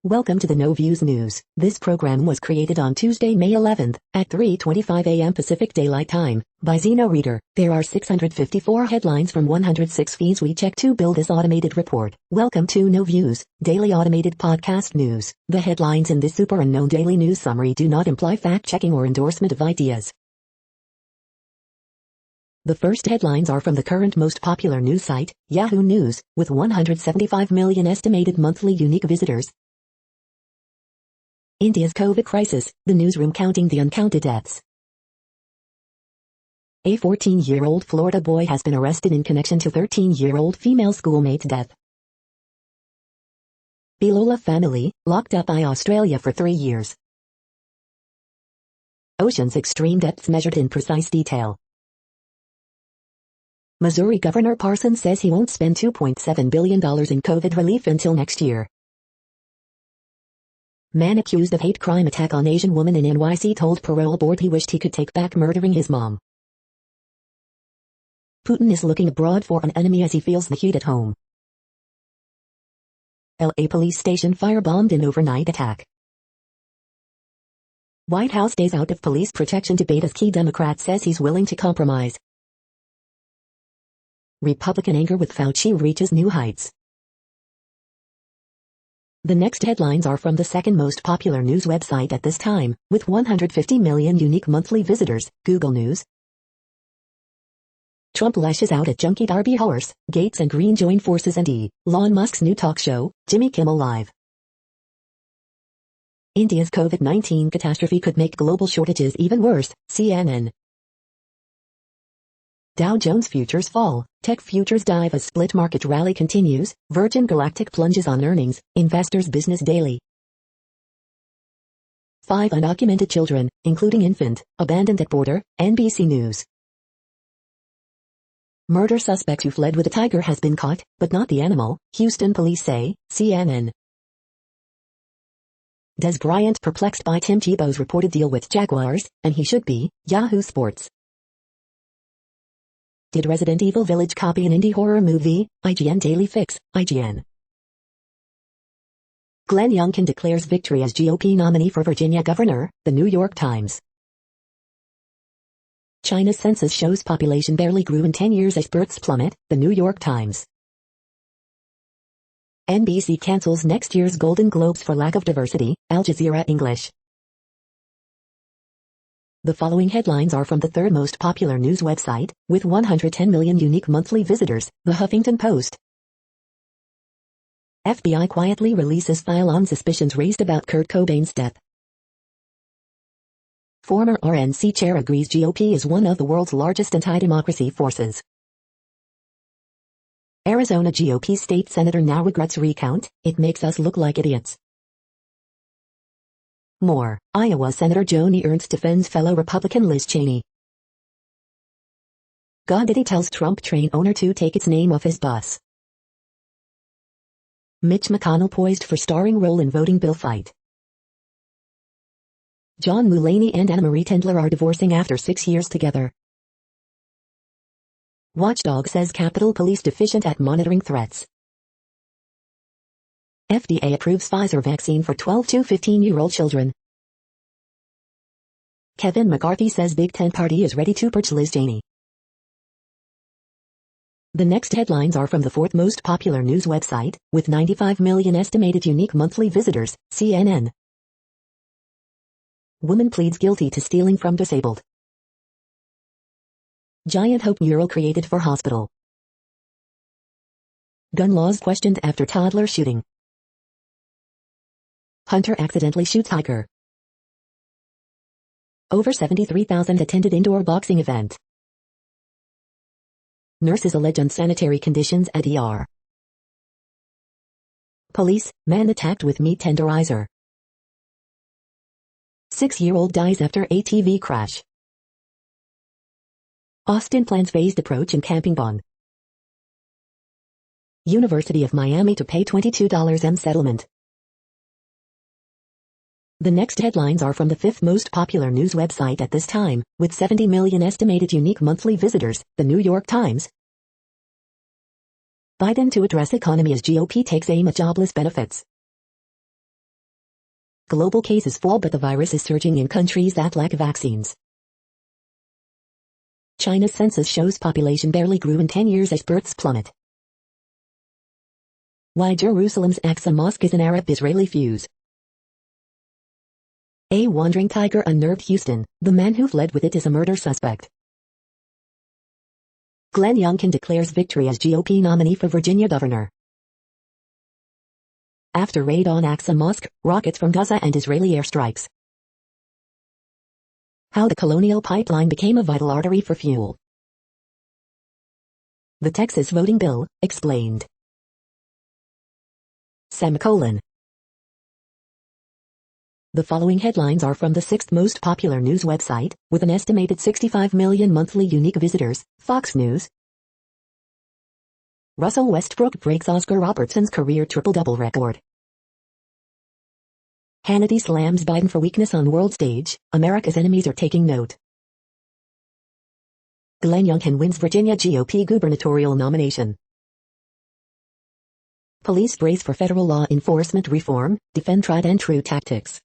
Welcome to the No Views News. This program was created on Tuesday, May 11th, at 3:25 a.m. Pacific Daylight Time, by Zeno Reader. There are 654 headlines from 106 feeds we check to build this automated report. Welcome to No Views, daily automated podcast news. The headlines in this super unknown daily news summary do not imply fact-checking or endorsement of ideas. The first headlines are from the current most popular news site, Yahoo News, with 175 million estimated monthly unique visitors. India's COVID crisis, the newsroom counting the uncounted deaths. A 14-year-old Florida boy has been arrested in connection to 13-year-old female schoolmate's death. Bilola family, locked up by Australia for 3 years. Ocean's extreme depths measured in precise detail. Missouri Governor Parson says he won't spend $2.7 billion in COVID relief until next year. Man accused of hate crime attack on Asian woman in NYC told parole board he wished he could take back murdering his mom. Putin is looking abroad for an enemy as he feels the heat at home. LA police station firebombed in overnight attack. White House stays out of police protection debate as key Democrat says he's willing to compromise. Republican anger with Fauci reaches new heights. The next headlines are from the second most popular news website at this time, with 150 million unique monthly visitors, Google News. Trump lashes out at junkie Darby horse, Gates and Green join forces and Elon Musk's new talk show, Jimmy Kimmel Live. India's COVID-19 catastrophe could make global shortages even worse, CNN. Dow Jones futures fall, tech futures dive as split market rally continues, Virgin Galactic plunges on earnings, Investors Business Daily. 5 undocumented children, including infant, abandoned at border, NBC News. Murder suspect who fled with a tiger has been caught, but not the animal, Houston police say, CNN. Des Bryant perplexed by Tim Tebow's reported deal with Jaguars, and he should be, Yahoo Sports. Did Resident Evil Village copy an indie horror movie? IGN Daily Fix, IGN. Glenn Youngkin declares victory as GOP nominee for Virginia governor, The New York Times. China's census shows population barely grew in 10 years as births plummet, The New York Times. NBC cancels next year's Golden Globes for lack of diversity, Al Jazeera English. The following headlines are from the third most popular news website, with 110 million unique monthly visitors, The Huffington Post. FBI quietly releases file on suspicions raised about Kurt Cobain's death. Former RNC chair agrees GOP is one of the world's largest anti-democracy forces. Arizona GOP state senator now regrets recount, it makes us look like idiots. More, Iowa Senator Joni Ernst defends fellow Republican Liz Cheney. GoDaddy tells Trump train owner to take its name off his bus. Mitch McConnell poised for starring role in voting bill fight. John Mulaney and Anna Marie Tendler are divorcing after 6 years together. Watchdog says Capitol Police deficient at monitoring threats. FDA approves Pfizer vaccine for 12 to 15-year-old children. Kevin McCarthy says Big Tent Party is ready to purge Liz Cheney. The next headlines are from the fourth most popular news website, with 95 million estimated unique monthly visitors, CNN. Woman pleads guilty to stealing from disabled. Giant Hope mural created for hospital. Gun laws questioned after toddler shooting. Hunter accidentally shoots hiker. Over 73,000 attended indoor boxing event. Nurses allege unsanitary conditions at ER. Police, man attacked with meat tenderizer. 6-year-old dies after ATV crash. Austin plans phased approach in camping ban. University of Miami to pay $22 settlement. The next headlines are from the fifth most popular news website at this time, with 70 million estimated unique monthly visitors, The New York Times. Biden to address economy as GOP takes aim at jobless benefits. Global cases fall but the virus is surging in countries that lack vaccines. China's census shows population barely grew in 10 years as births plummet. Why Jerusalem's Aqsa Mosque is an Arab-Israeli fuse. A wandering tiger unnerved Houston. The man who fled with it is a murder suspect. Glenn Youngkin declares victory as GOP nominee for Virginia governor. After raid on Aqsa Mosque, rockets from Gaza and Israeli airstrikes. How the Colonial Pipeline became a vital artery for fuel. The Texas voting bill, explained. Semicolon. The following headlines are from the sixth most popular news website, with an estimated 65 million monthly unique visitors, Fox News. Russell Westbrook breaks Oscar Robertson's career triple-double record. Hannity slams Biden for weakness on world stage. America's enemies are taking note. Glenn Youngkin wins Virginia GOP gubernatorial nomination. Police brace for federal law enforcement reform, defend tried and true tactics.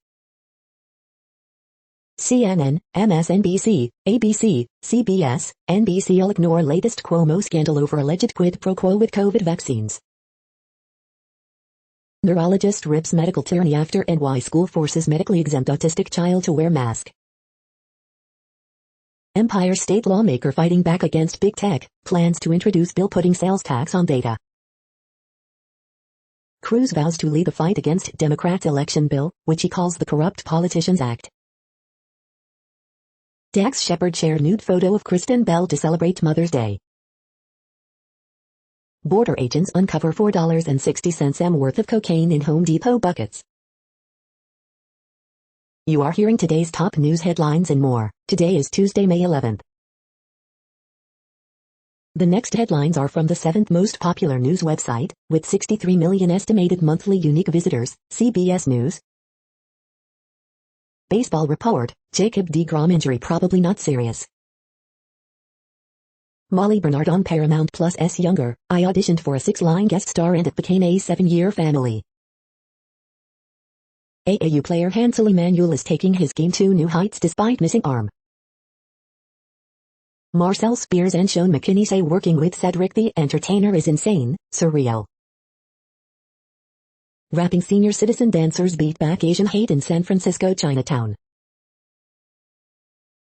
CNN, MSNBC, ABC, CBS, NBC all ignore latest Cuomo scandal over alleged quid pro quo with COVID vaccines. Neurologist rips medical tyranny after NY school forces medically exempt autistic child to wear mask. Empire State lawmaker fighting back against big tech, plans to introduce bill putting sales tax on data. Cruz vows to lead the fight against Democrats' election bill, which he calls the Corrupt Politicians Act. Dax Shepard shared nude photo of Kristen Bell to celebrate Mother's Day. Border agents uncover $4.60 worth of cocaine in Home Depot buckets. You are hearing today's top news headlines and more. Today is Tuesday, May 11th. The next headlines are from the seventh most popular news website, with 63 million estimated monthly unique visitors, CBS News. Baseball report, Jacob deGrom injury probably not serious. Molly Bernard on Paramount Plus' Younger, I auditioned for a 6-line guest star and it became a 7-year family. AAU player Hansel Emmanuel is taking his game to new heights despite missing arm. Marcel Spears and Sean McKinney say working with Cedric the Entertainer is insane, surreal. Rapping senior citizen dancers beat back Asian hate in San Francisco Chinatown.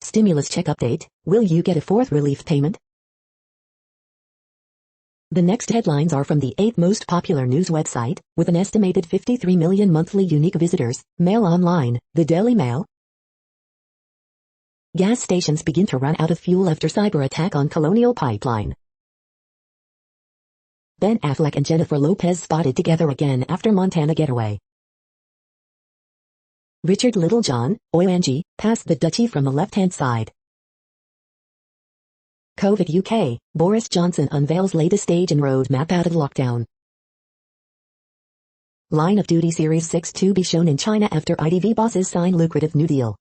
Stimulus check update, will you get a fourth relief payment? The next headlines are from the eighth most popular news website, with an estimated 53 million monthly unique visitors, Mail Online, the Daily Mail. Gas stations begin to run out of fuel after cyber attack on Colonial Pipeline. Ben Affleck and Jennifer Lopez spotted together again after Montana getaway. Richard Littlejohn, OMG, passed the duchy from the left-hand side. COVID UK, Boris Johnson unveils latest stage and roadmap out of lockdown. Line of Duty Series 6 to be shown in China after IDV bosses sign lucrative new deal.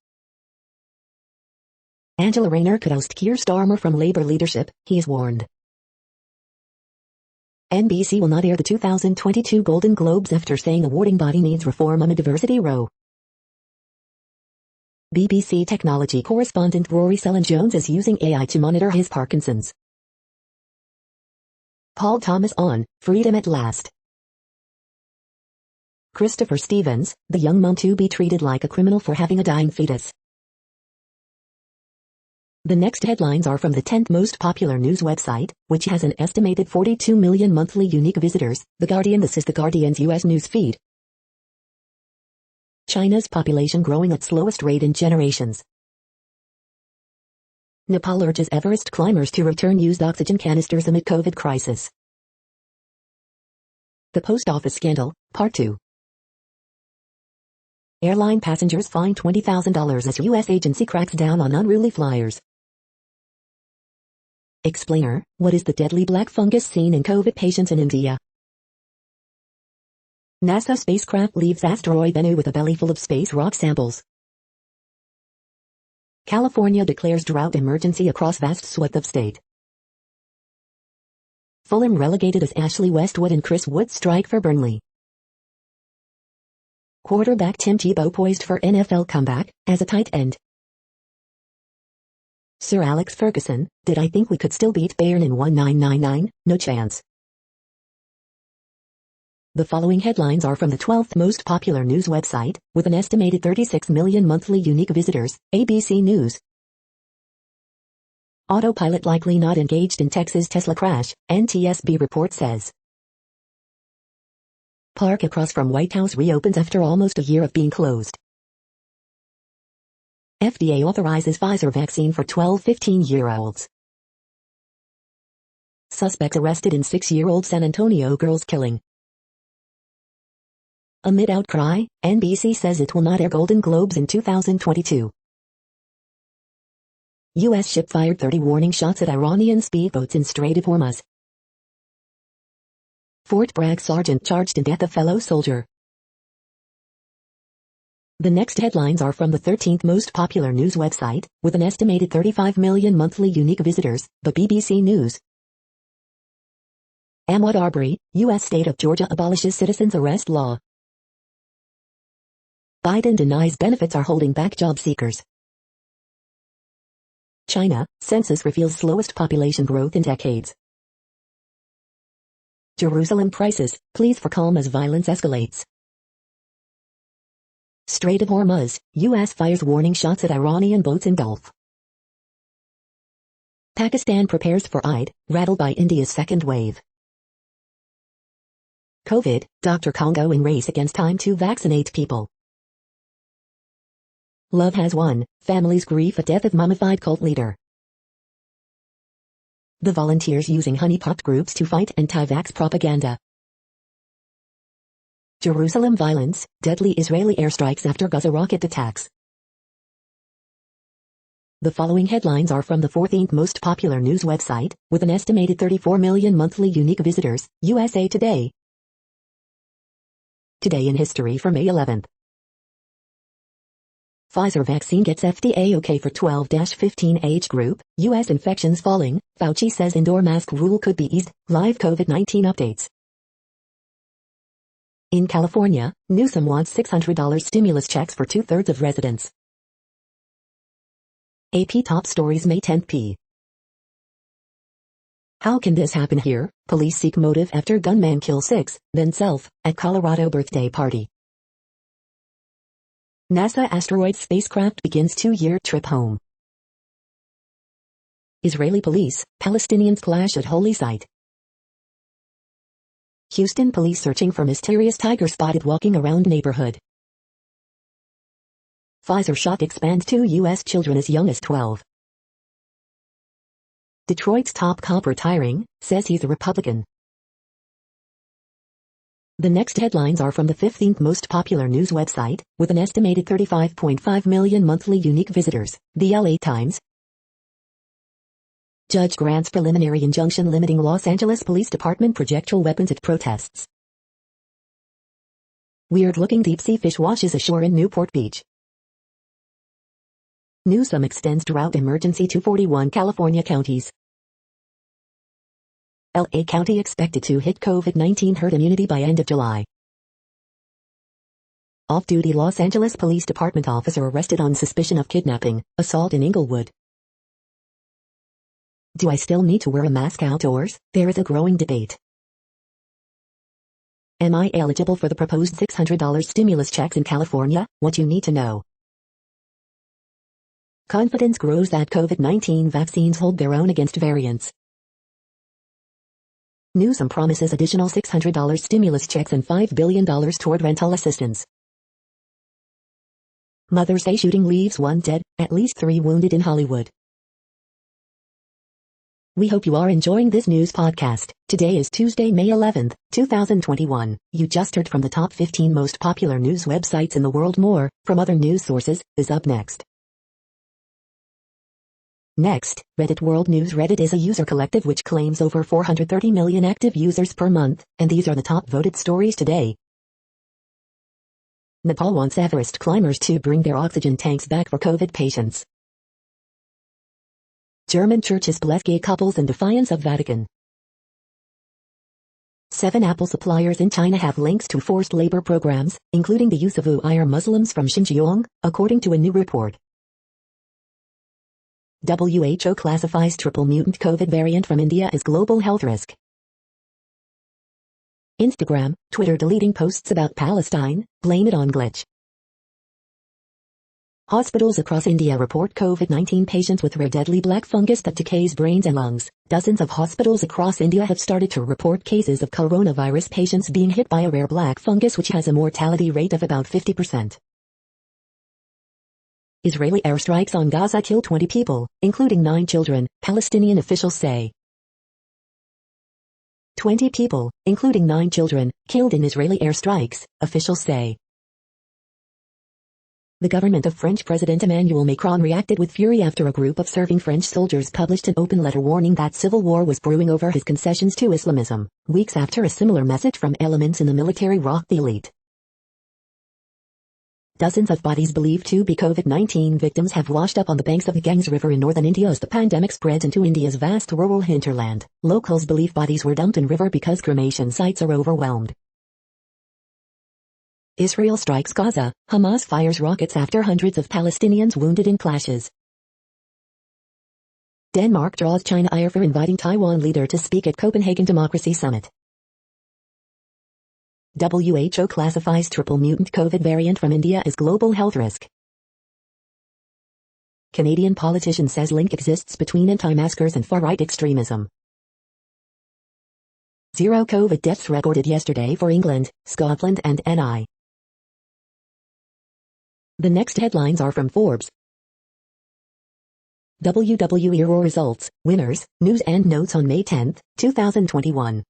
Angela Rayner could oust Keir Starmer from Labour leadership, he is warned. NBC will not air the 2022 Golden Globes after saying awarding body needs reform amid diversity row. BBC technology correspondent Rory Selin-Jones is using AI to monitor his Parkinson's. Paul Thomas on, freedom at last. Christopher Stevens, the young mom to be treated like a criminal for having a dying fetus. The next headlines are from the 10th most popular news website, which has an estimated 42 million monthly unique visitors, The Guardian. This is The Guardian's U.S. news feed. China's population growing at slowest rate in generations. Nepal urges Everest climbers to return used oxygen canisters amid COVID crisis. The Post Office Scandal, Part 2. Airline passengers fined $20,000 as U.S. agency cracks down on unruly flyers. Explainer, what is the deadly black fungus seen in COVID patients in India? NASA spacecraft leaves asteroid Bennu with a belly full of space rock samples. California declares drought emergency across vast swath of state. Fulham relegated as Ashley Westwood and Chris Wood strike for Burnley. Quarterback Tim Tebow poised for NFL comeback as a tight end. Sir Alex Ferguson, did I think we could still beat Bayern in 1999? No chance. The following headlines are from the 12th most popular news website, with an estimated 36 million monthly unique visitors, ABC News. Autopilot likely not engaged in Texas Tesla crash, NTSB report says. Park across from White House reopens after almost a year of being closed. FDA authorizes Pfizer vaccine for 12-15-year-olds. Suspects arrested in 6-year-old San Antonio girl's killing. Amid outcry, NBC says it will not air Golden Globes in 2022. U.S. ship fired 30 warning shots at Iranian speedboats in Strait of Hormuz. Fort Bragg sergeant charged in death of fellow soldier. The next headlines are from the 13th most popular news website, with an estimated 35 million monthly unique visitors, the BBC News. Ahmaud Arbery, U.S. state of Georgia abolishes citizens' arrest law. Biden denies benefits are holding back job seekers. China, census reveals slowest population growth in decades. Jerusalem crisis, pleas for calm as violence escalates. Strait of Hormuz, U.S. fires warning shots at Iranian boats in Gulf. Pakistan prepares for Eid, rattled by India's second wave. COVID, Dr. Congo in race against time to vaccinate people. Love has won, families grieve at death of mummified cult leader. The volunteers using honeypot groups to fight anti-vax propaganda. Jerusalem violence, deadly Israeli airstrikes after Gaza rocket attacks. The following headlines are from the 14th most popular news website, with an estimated 34 million monthly unique visitors, USA Today. Today in history for May 11th. Pfizer vaccine gets FDA okay for 12-15 age group, U.S. infections falling, Fauci says indoor mask rule could be eased, live COVID-19 updates. In California, Newsom wants $600 stimulus checks for 2/3 of residents. AP top stories May 10th. How can this happen here? Police seek motive after gunman kills 6, then self, at Colorado birthday party. NASA asteroid spacecraft begins 2-year trip home. Israeli police, Palestinians clash at holy site. Houston police searching for mysterious tiger spotted walking around neighborhood. Pfizer shot expands to U.S. children as young as 12. Detroit's top cop retiring, says he's a Republican. The next headlines are from the 15th most popular news website, with an estimated 35.5 million monthly unique visitors, the LA Times. Judge grants preliminary injunction limiting Los Angeles Police Department projectile weapons at protests. Weird-looking deep-sea fish washes ashore in Newport Beach. Newsom extends drought emergency to 41 California counties. LA County expected to hit COVID-19 herd immunity by end of July. Off-duty Los Angeles Police Department officer arrested on suspicion of kidnapping, assault in Inglewood. Do I still need to wear a mask outdoors? There is a growing debate. Am I eligible for the proposed $600 stimulus checks in California? What you need to know. Confidence grows that COVID-19 vaccines hold their own against variants. Newsom promises additional $600 stimulus checks and $5 billion toward rental assistance. Mother say shooting leaves 1 dead, at least 3 wounded in Hollywood. We hope you are enjoying this news podcast. Today is Tuesday, May 11th, 2021. You just heard from the top 15 most popular news websites in the world. More, from other news sources, is up next. Next, Reddit World News. Reddit is a user collective which claims over 430 million active users per month, and these are the top voted stories today. Nepal wants Everest climbers to bring their oxygen tanks back for COVID patients. German churches bless gay couples in defiance of Vatican. 7 Apple suppliers in China have links to forced labor programs, including the use of Uyghur Muslims from Xinjiang, according to a new report. WHO classifies triple mutant COVID variant from India as global health risk. Instagram, Twitter deleting posts about Palestine, blame it on glitch. Hospitals across India report COVID-19 patients with rare deadly black fungus that decays brains and lungs. Dozens of hospitals across India have started to report cases of coronavirus patients being hit by a rare black fungus which has a mortality rate of about 50%. Israeli airstrikes on Gaza kill 20 people, including 9 children, Palestinian officials say. 20 people, including 9 children, killed in Israeli airstrikes, officials say. The government of French President Emmanuel Macron reacted with fury after a group of serving French soldiers published an open letter warning that civil war was brewing over his concessions to Islamism, weeks after a similar message from elements in the military rocked the elite. Dozens of bodies believed to be COVID-19 victims have washed up on the banks of the Ganges River in northern India as the pandemic spreads into India's vast rural hinterland. Locals believe bodies were dumped in river because cremation sites are overwhelmed. Israel strikes Gaza, Hamas fires rockets after hundreds of Palestinians wounded in clashes. Denmark draws China ire for inviting Taiwan leader to speak at Copenhagen Democracy Summit. WHO classifies triple mutant COVID variant from India as global health risk. Canadian politician says link exists between anti-maskers and far-right extremism. 0 COVID deaths recorded yesterday for England, Scotland and NI. The next headlines are from Forbes. WWE Raw results, winners, news and notes on May 10, 2021.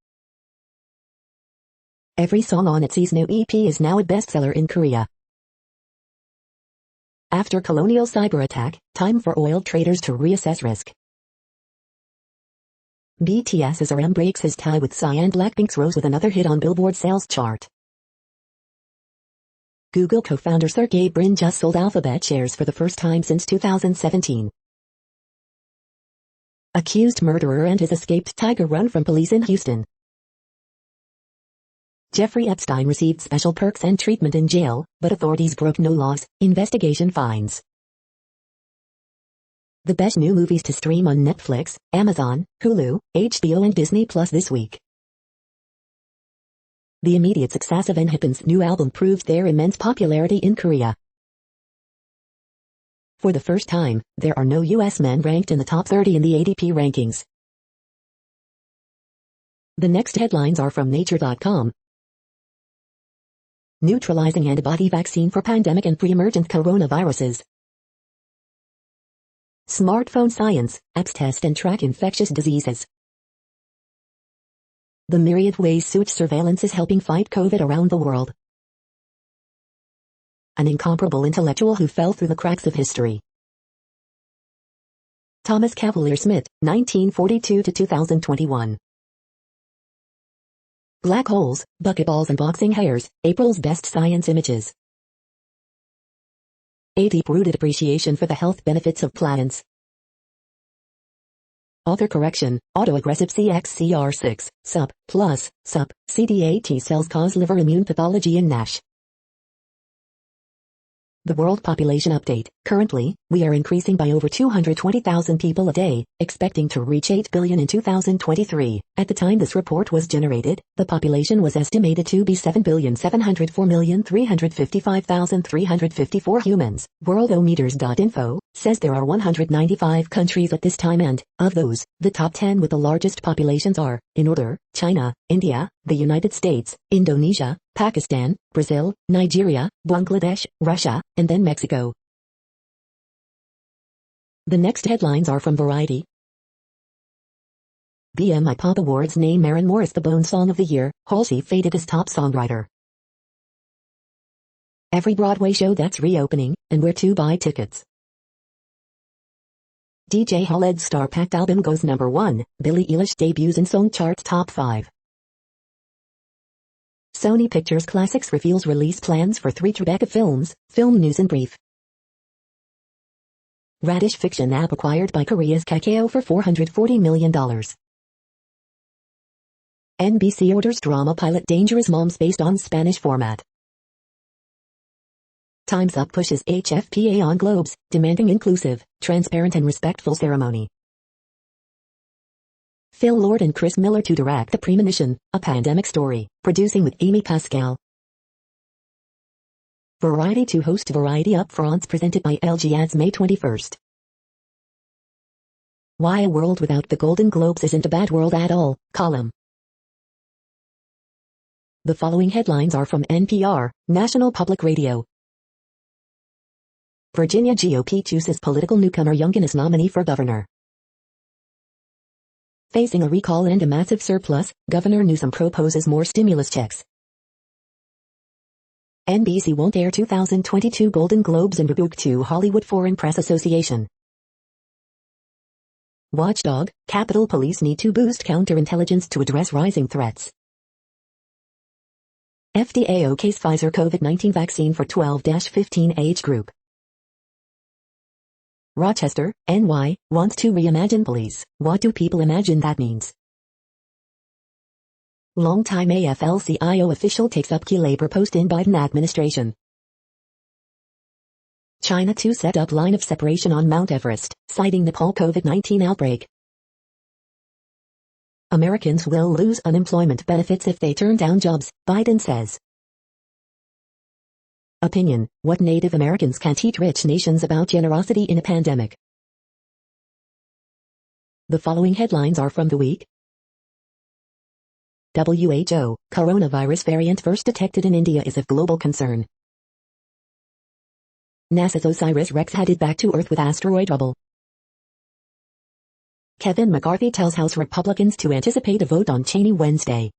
Every song on Itzy's new EP is now a bestseller in Korea. After colonial cyber attack, time for oil traders to reassess risk. BTS's RM breaks his tie with Psy and Blackpink's Rose with another hit on Billboard sales chart. Google co-founder Sergey Brin just sold Alphabet shares for the first time since 2017. Accused murderer and his escaped tiger run from police in Houston. Jeffrey Epstein received special perks and treatment in jail, but authorities broke no laws, investigation finds. The best new movies to stream on Netflix, Amazon, Hulu, HBO and Disney Plus this week. The immediate success of NHIP's new album proves their immense popularity in Korea. For the first time, there are no U.S. men ranked in the top 30 in the ADP rankings. The next headlines are from Nature.com. Neutralizing antibody vaccine for pandemic and pre-emergent coronaviruses. Smartphone science, apps test and track infectious diseases. The myriad ways such surveillance is helping fight COVID around the world. An incomparable intellectual who fell through the cracks of history. Thomas Cavalier Smith, 1942 to 2021. Black holes, bucketballs and boxing hairs, April's best science images. A deep-rooted appreciation for the health benefits of plants. Author correction, autoaggressive CXCR6, sup, plus, sup, CD8 T cells cause liver immune pathology in NASH. The World Population Update. Currently, we are increasing by over 220,000 people a day, expecting to reach 8 billion in 2023. At the time this report was generated, the population was estimated to be 7,704,355,354 humans. Worldometers.info says there are 195 countries at this time and, of those, the top 10 with the largest populations are, in order, China, India, the United States, Indonesia, Pakistan, Brazil, Nigeria, Bangladesh, Russia, and then Mexico. The next headlines are from Variety. BMI Pop Awards name Maren Morris the Bone Song of the Year, Halsey faded as top songwriter. Every Broadway show that's reopening, and where to buy tickets. DJ Khaled's star-packed album goes number 1, Billie Eilish debuts in song charts top 5. Sony Pictures Classics reveals release plans for 3 Tribeca films, film news in brief. Radish fiction app acquired by Korea's Kakao for $440 million. NBC orders drama pilot Dangerous Moms based on Spanish format. Time's Up pushes HFPA on Globes, demanding inclusive, transparent and respectful ceremony. Phil Lord and Chris Miller to direct The Premonition, a pandemic story, producing with Amy Pascal. Variety to host Variety Upfronts presented by LG Ads May 21st. Why a world without the Golden Globes isn't a bad world at all, column. The following headlines are from NPR, National Public Radio. Virginia GOP chooses political newcomer Youngkin as nominee for governor. Facing a recall and a massive surplus, Governor Newsom proposes more stimulus checks. NBC won't air 2022 Golden Globes and rebuke to Hollywood Foreign Press Association. Watchdog, Capitol Police need to boost counterintelligence to address rising threats. FDA okays Pfizer COVID-19 vaccine for 12-15 age group. Rochester, NY, wants to reimagine police. What do people imagine that means? Longtime AFL-CIO official takes up key labor post in Biden administration. China to set up line of separation on Mount Everest, citing Nepal COVID-19 outbreak. Americans will lose unemployment benefits if they turn down jobs, Biden says. Opinion: what Native Americans can't teach rich nations about generosity in a pandemic. The following headlines are from The Week. WHO, coronavirus variant first detected in India is of global concern. NASA's OSIRIS-REx headed back to Earth with asteroid rubble. Kevin McCarthy tells House Republicans to anticipate a vote on Cheney Wednesday.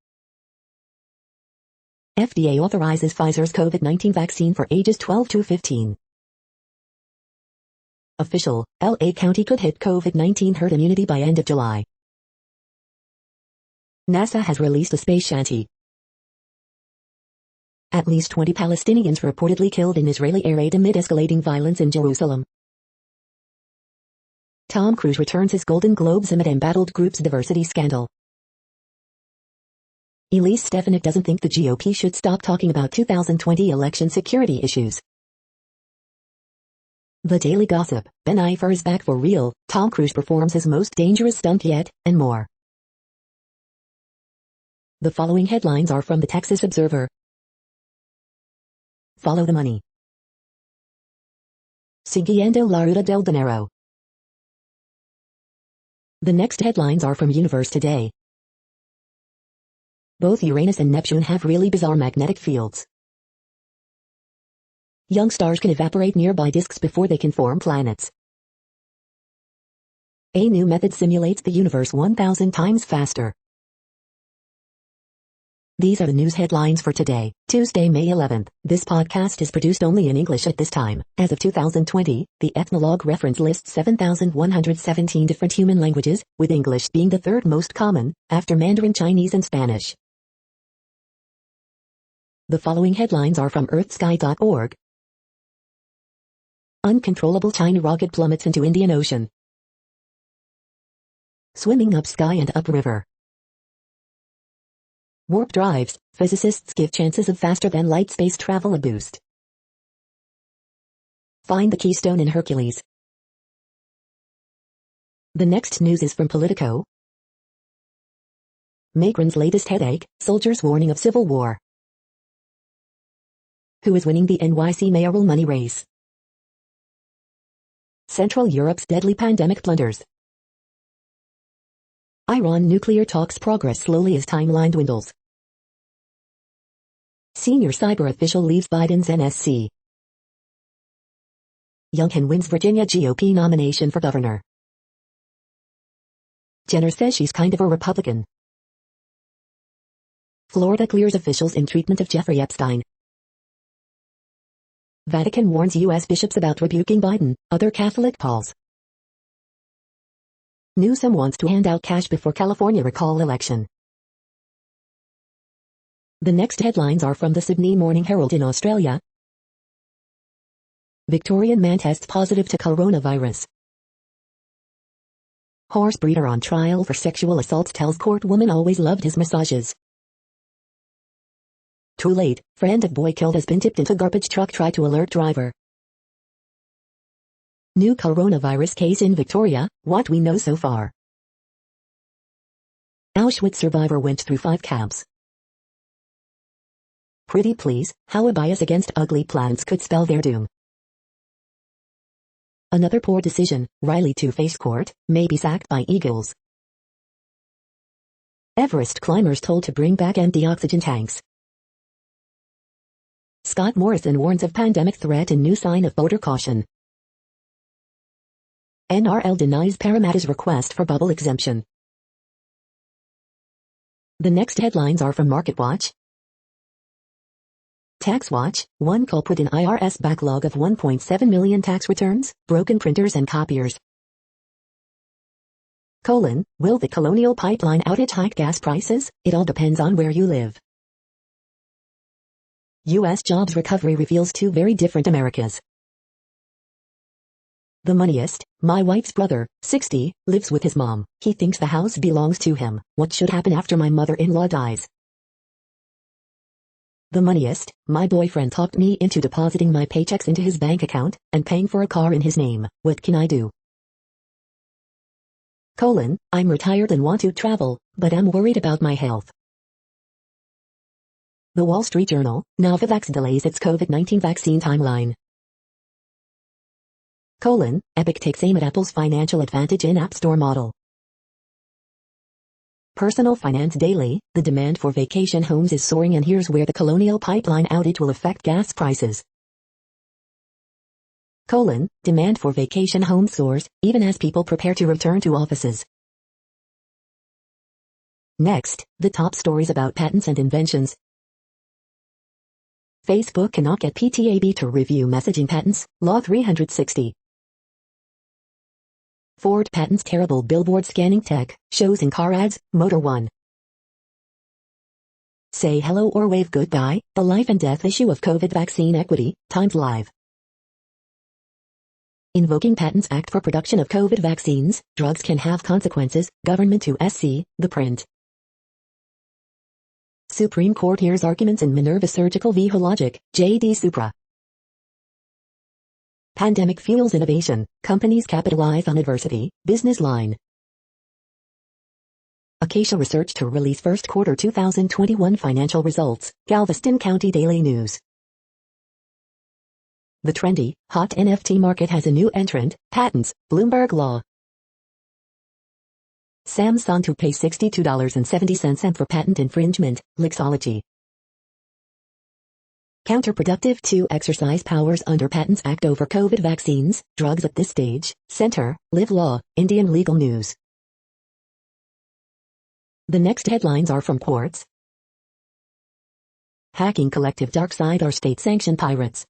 FDA authorizes Pfizer's COVID-19 vaccine for ages 12 to 15. Official, LA County could hit COVID-19 herd immunity by end of July. NASA has released a space shanty. At least 20 Palestinians reportedly killed in Israeli air raid amid escalating violence in Jerusalem. Tom Cruise returns his Golden Globes amid embattled group's diversity scandal. Elise Stefanik doesn't think the GOP should stop talking about 2020 election security issues. The Daily Gossip, Ben Ifer is back for real, Tom Cruise performs his most dangerous stunt yet, and more. The following headlines are from the Texas Observer. Follow the money. Siguiendo la ruta del dinero. The next headlines are from Universe Today. Both Uranus and Neptune have really bizarre magnetic fields. Young stars can evaporate nearby disks before they can form planets. A new method simulates the universe 1,000 times faster. These are the news headlines for today, Tuesday, May 11th. This podcast is produced only in English at this time. As of 2020, the Ethnologue reference lists 7,117 different human languages, with English being the third most common, after Mandarin Chinese and Spanish. The following headlines are from earthsky.org. Uncontrollable China rocket plummets into Indian Ocean. Swimming up sky and up river. Warp drives, physicists give chances of faster than light space travel a boost. Find the keystone in Hercules. The next news is from Politico. Macron's latest headache, soldiers warning of civil war. Who is winning the NYC mayoral money race? Central Europe's deadly pandemic blunders. Iran nuclear talks progress slowly as timeline dwindles. Senior cyber official leaves Biden's NSC. Youngkin wins Virginia GOP nomination for governor. Jenner says she's kind of a Republican. Florida clears officials in treatment of Jeffrey Epstein. Vatican warns U.S. bishops about rebuking Biden, other Catholic calls. Newsom wants to hand out cash before California recall election. The next headlines are from the Sydney Morning Herald in Australia. Victorian man tests positive to coronavirus. Horse breeder on trial for sexual assaults tells court woman always loved his massages. Too late, friend of boy killed has been tipped into garbage truck try to alert driver. New coronavirus case in Victoria, what we know so far. Auschwitz survivor went through 5 camps. Pretty please, how a bias against ugly plants could spell their doom. Another poor decision, Riley to face court, may be sacked by Eagles. Everest climbers told to bring back empty oxygen tanks. Scott Morrison warns of pandemic threat and new sign of voter caution. NRL denies Parramatta's request for bubble exemption. The next headlines are from MarketWatch. TaxWatch, one culprit in IRS backlog of 1.7 million tax returns, broken printers and copiers. Will the Colonial Pipeline outage hike gas prices? It all depends on where you live. U.S. jobs recovery reveals 2 very different Americas. The moneyest, my wife's brother, 60, lives with his mom. He thinks the house belongs to him. What should happen after my mother-in-law dies? The moneyest, my boyfriend talked me into depositing my paychecks into his bank account and paying for a car in his name. What can I do? I'm retired and want to travel, but I'm worried about my health. The Wall Street Journal, Novavax delays its COVID-19 vaccine timeline. Epic takes aim at Apple's financial advantage in App Store model. Personal Finance Daily, the demand for vacation homes is soaring and here's where the Colonial Pipeline outage will affect gas prices. Demand for vacation homes soars, even as people prepare to return to offices. Next, the top stories about patents and inventions. Facebook cannot get PTAB to review messaging patents, Law 360. Ford patents terrible billboard scanning tech, shows in car ads, Motor One. Say hello or wave goodbye, the life and death issue of COVID vaccine equity, Times Live. Invoking Patents Act for production of COVID vaccines, drugs can have consequences, government to SC, The Print. Supreme Court hears arguments in Minerva Surgical v. Hologic, J.D. Supra. Pandemic fuels innovation, companies capitalize on adversity, business line. Acacia Research to release first quarter 2021 financial results, Galveston County Daily News. The trendy, hot NFT market has a new entrant, patents, Bloomberg Law. Samsung to pay $62.70 for patent infringement, Lixology. Counterproductive to exercise powers under Patents Act over COVID vaccines, drugs at this stage, Center, Live Law, Indian Legal News. The next headlines are from Quartz. Hacking collective darkside are state-sanctioned pirates.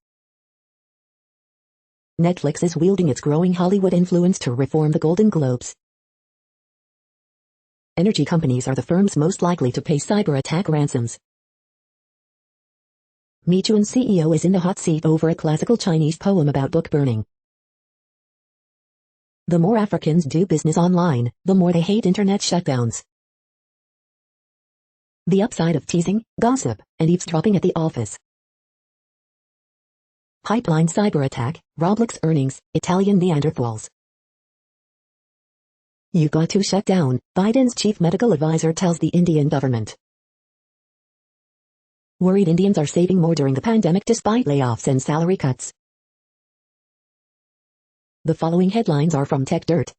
Netflix is wielding its growing Hollywood influence to reform the Golden Globes. Energy companies are the firms most likely to pay cyber attack ransoms. Meituan CEO is in the hot seat over a classical Chinese poem about book burning. The more Africans do business online, the more they hate internet shutdowns. The upside of teasing, gossip, and eavesdropping at the office. Pipeline cyber attack, Roblox earnings, Italian Neanderthals. You got to shut down, Biden's chief medical advisor tells the Indian government. Worried Indians are saving more during the pandemic despite layoffs and salary cuts. The following headlines are from Tech Dirt.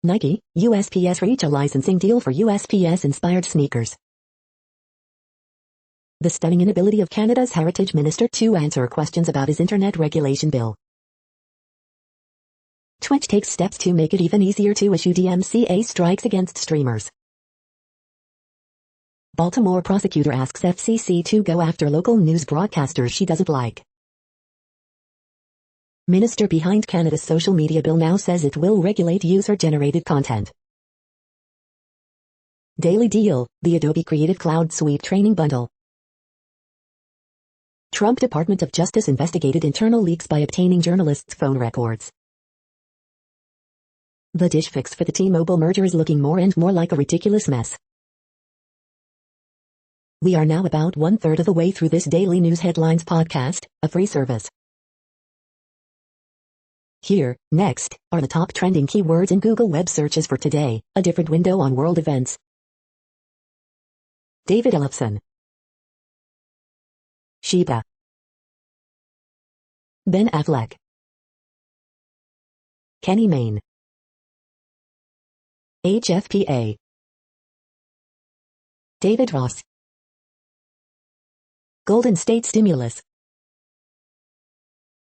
Nike, USPS reach a licensing deal for USPS-inspired sneakers. The stunning inability of Canada's Heritage Minister to answer questions about his internet regulation bill. Twitch takes steps to make it even easier to issue DMCA strikes against streamers. Baltimore prosecutor asks FCC to go after local news broadcasters she doesn't like. Minister behind Canada's social media bill now says it will regulate user-generated content. Daily Deal, the Adobe Creative Cloud Suite training bundle. Trump Department of Justice investigated internal leaks by obtaining journalists' phone records. The dish fix for the T-Mobile merger is looking more and more like a ridiculous mess. We are now about 1/3 of the way through this daily news headlines podcast, a free service. Here, next, are the top trending keywords in Google web searches for today, a different window on world events. David Ellefson. Sheba. Ben Affleck. Kenny Mayne. HFPA. David Ross. Golden State Stimulus.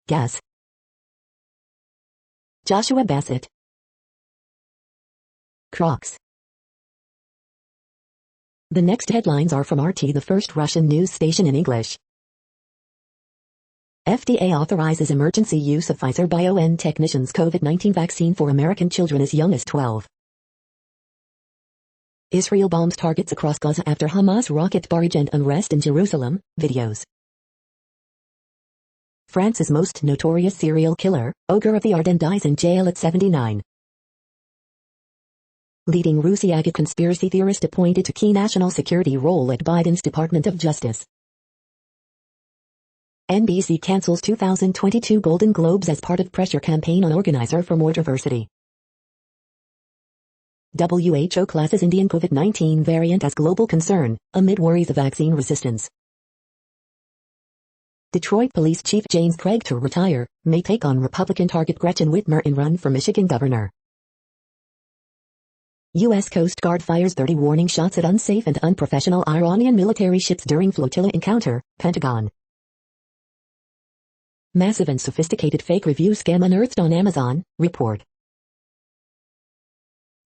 Gas. Joshua Bassett. Crocs. The next headlines are from RT, the first Russian news station in English. FDA authorizes emergency use of Pfizer-BioNTech's COVID-19 vaccine for American children as young as 12. Israel bombs targets across Gaza after Hamas rocket barrage and unrest in Jerusalem, videos. France's most notorious serial killer, Ogre of the Ardennes, dies in jail at 79. Leading Rusiagate conspiracy theorist appointed to key national security role at Biden's Department of Justice. NBC cancels 2022 Golden Globes as part of pressure campaign on organizer for more diversity. WHO classes Indian COVID-19 variant as global concern, amid worries of vaccine resistance. Detroit Police Chief James Craig to retire, may take on Republican target Gretchen Whitmer in run for Michigan governor. U.S. Coast Guard fires 30 warning shots at unsafe and unprofessional Iranian military ships during flotilla encounter, Pentagon. Massive and sophisticated fake review scam unearthed on Amazon, report.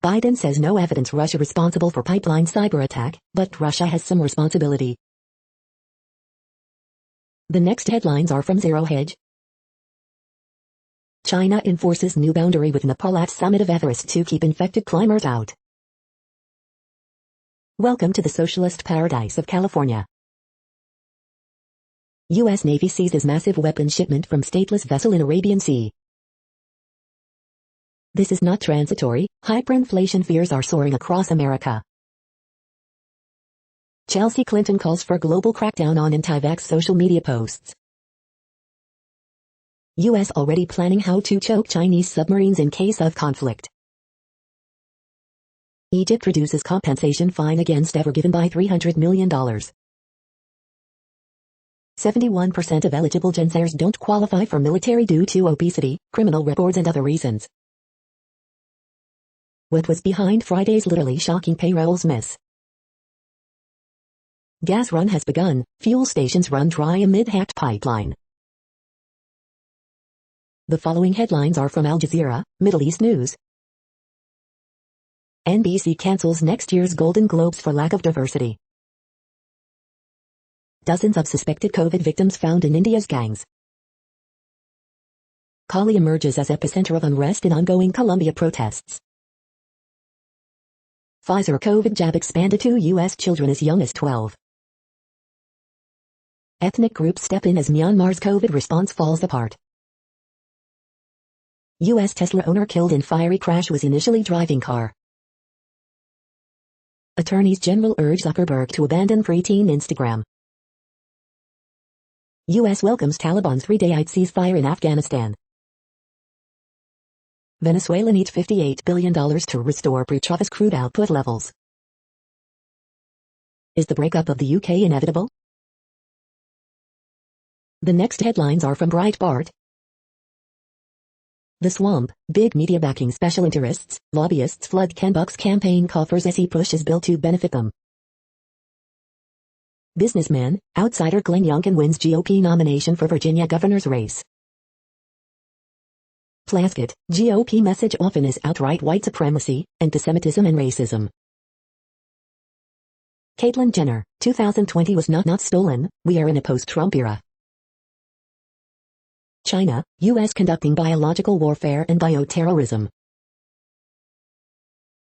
Biden says no evidence Russia responsible for pipeline cyber attack, but Russia has some responsibility. The next headlines are from Zero Hedge. China enforces new boundary with Nepal at summit of Everest to keep infected climbers out. Welcome to the socialist paradise of California. U.S. Navy seizes massive weapons shipment from stateless vessel in Arabian Sea. This is not transitory, hyperinflation fears are soaring across America. Chelsea Clinton calls for global crackdown on anti-vax social media posts. U.S. already planning how to choke Chinese submarines in case of conflict. Egypt reduces compensation fine against ever given by $300 million. 71% of eligible Gen Zers don't qualify for military due to obesity, criminal records and other reasons. What was behind Friday's literally shocking payrolls miss? Gas run has begun, fuel stations run dry amid hacked pipeline. The following headlines are from Al Jazeera, Middle East News. NBC cancels next year's Golden Globes for lack of diversity. Dozens of suspected COVID victims found in India's gangs. Cali emerges as epicenter of unrest in ongoing Colombia protests. Pfizer COVID jab expanded to U.S. children as young as 12. Ethnic groups step in as Myanmar's COVID response falls apart. U.S. Tesla owner killed in fiery crash was initially driving car. Attorneys General urge Zuckerberg to abandon preteen Instagram. U.S. welcomes Taliban 3-day ceasefire in Afghanistan. Venezuela needs $58 billion to restore pre-Chavez crude output levels. Is the breakup of the UK inevitable? The next headlines are from Breitbart. The Swamp, big media backing special interests, lobbyists flood Ken Buck's campaign coffers as he pushes bill to benefit them. Businessman, outsider Glenn Youngkin wins GOP nomination for Virginia governor's race. Plaskett, GOP message often is outright white supremacy, antisemitism and racism. Caitlyn Jenner, 2020 was not stolen, we are in a post-Trump era. China, U.S. conducting biological warfare and bioterrorism.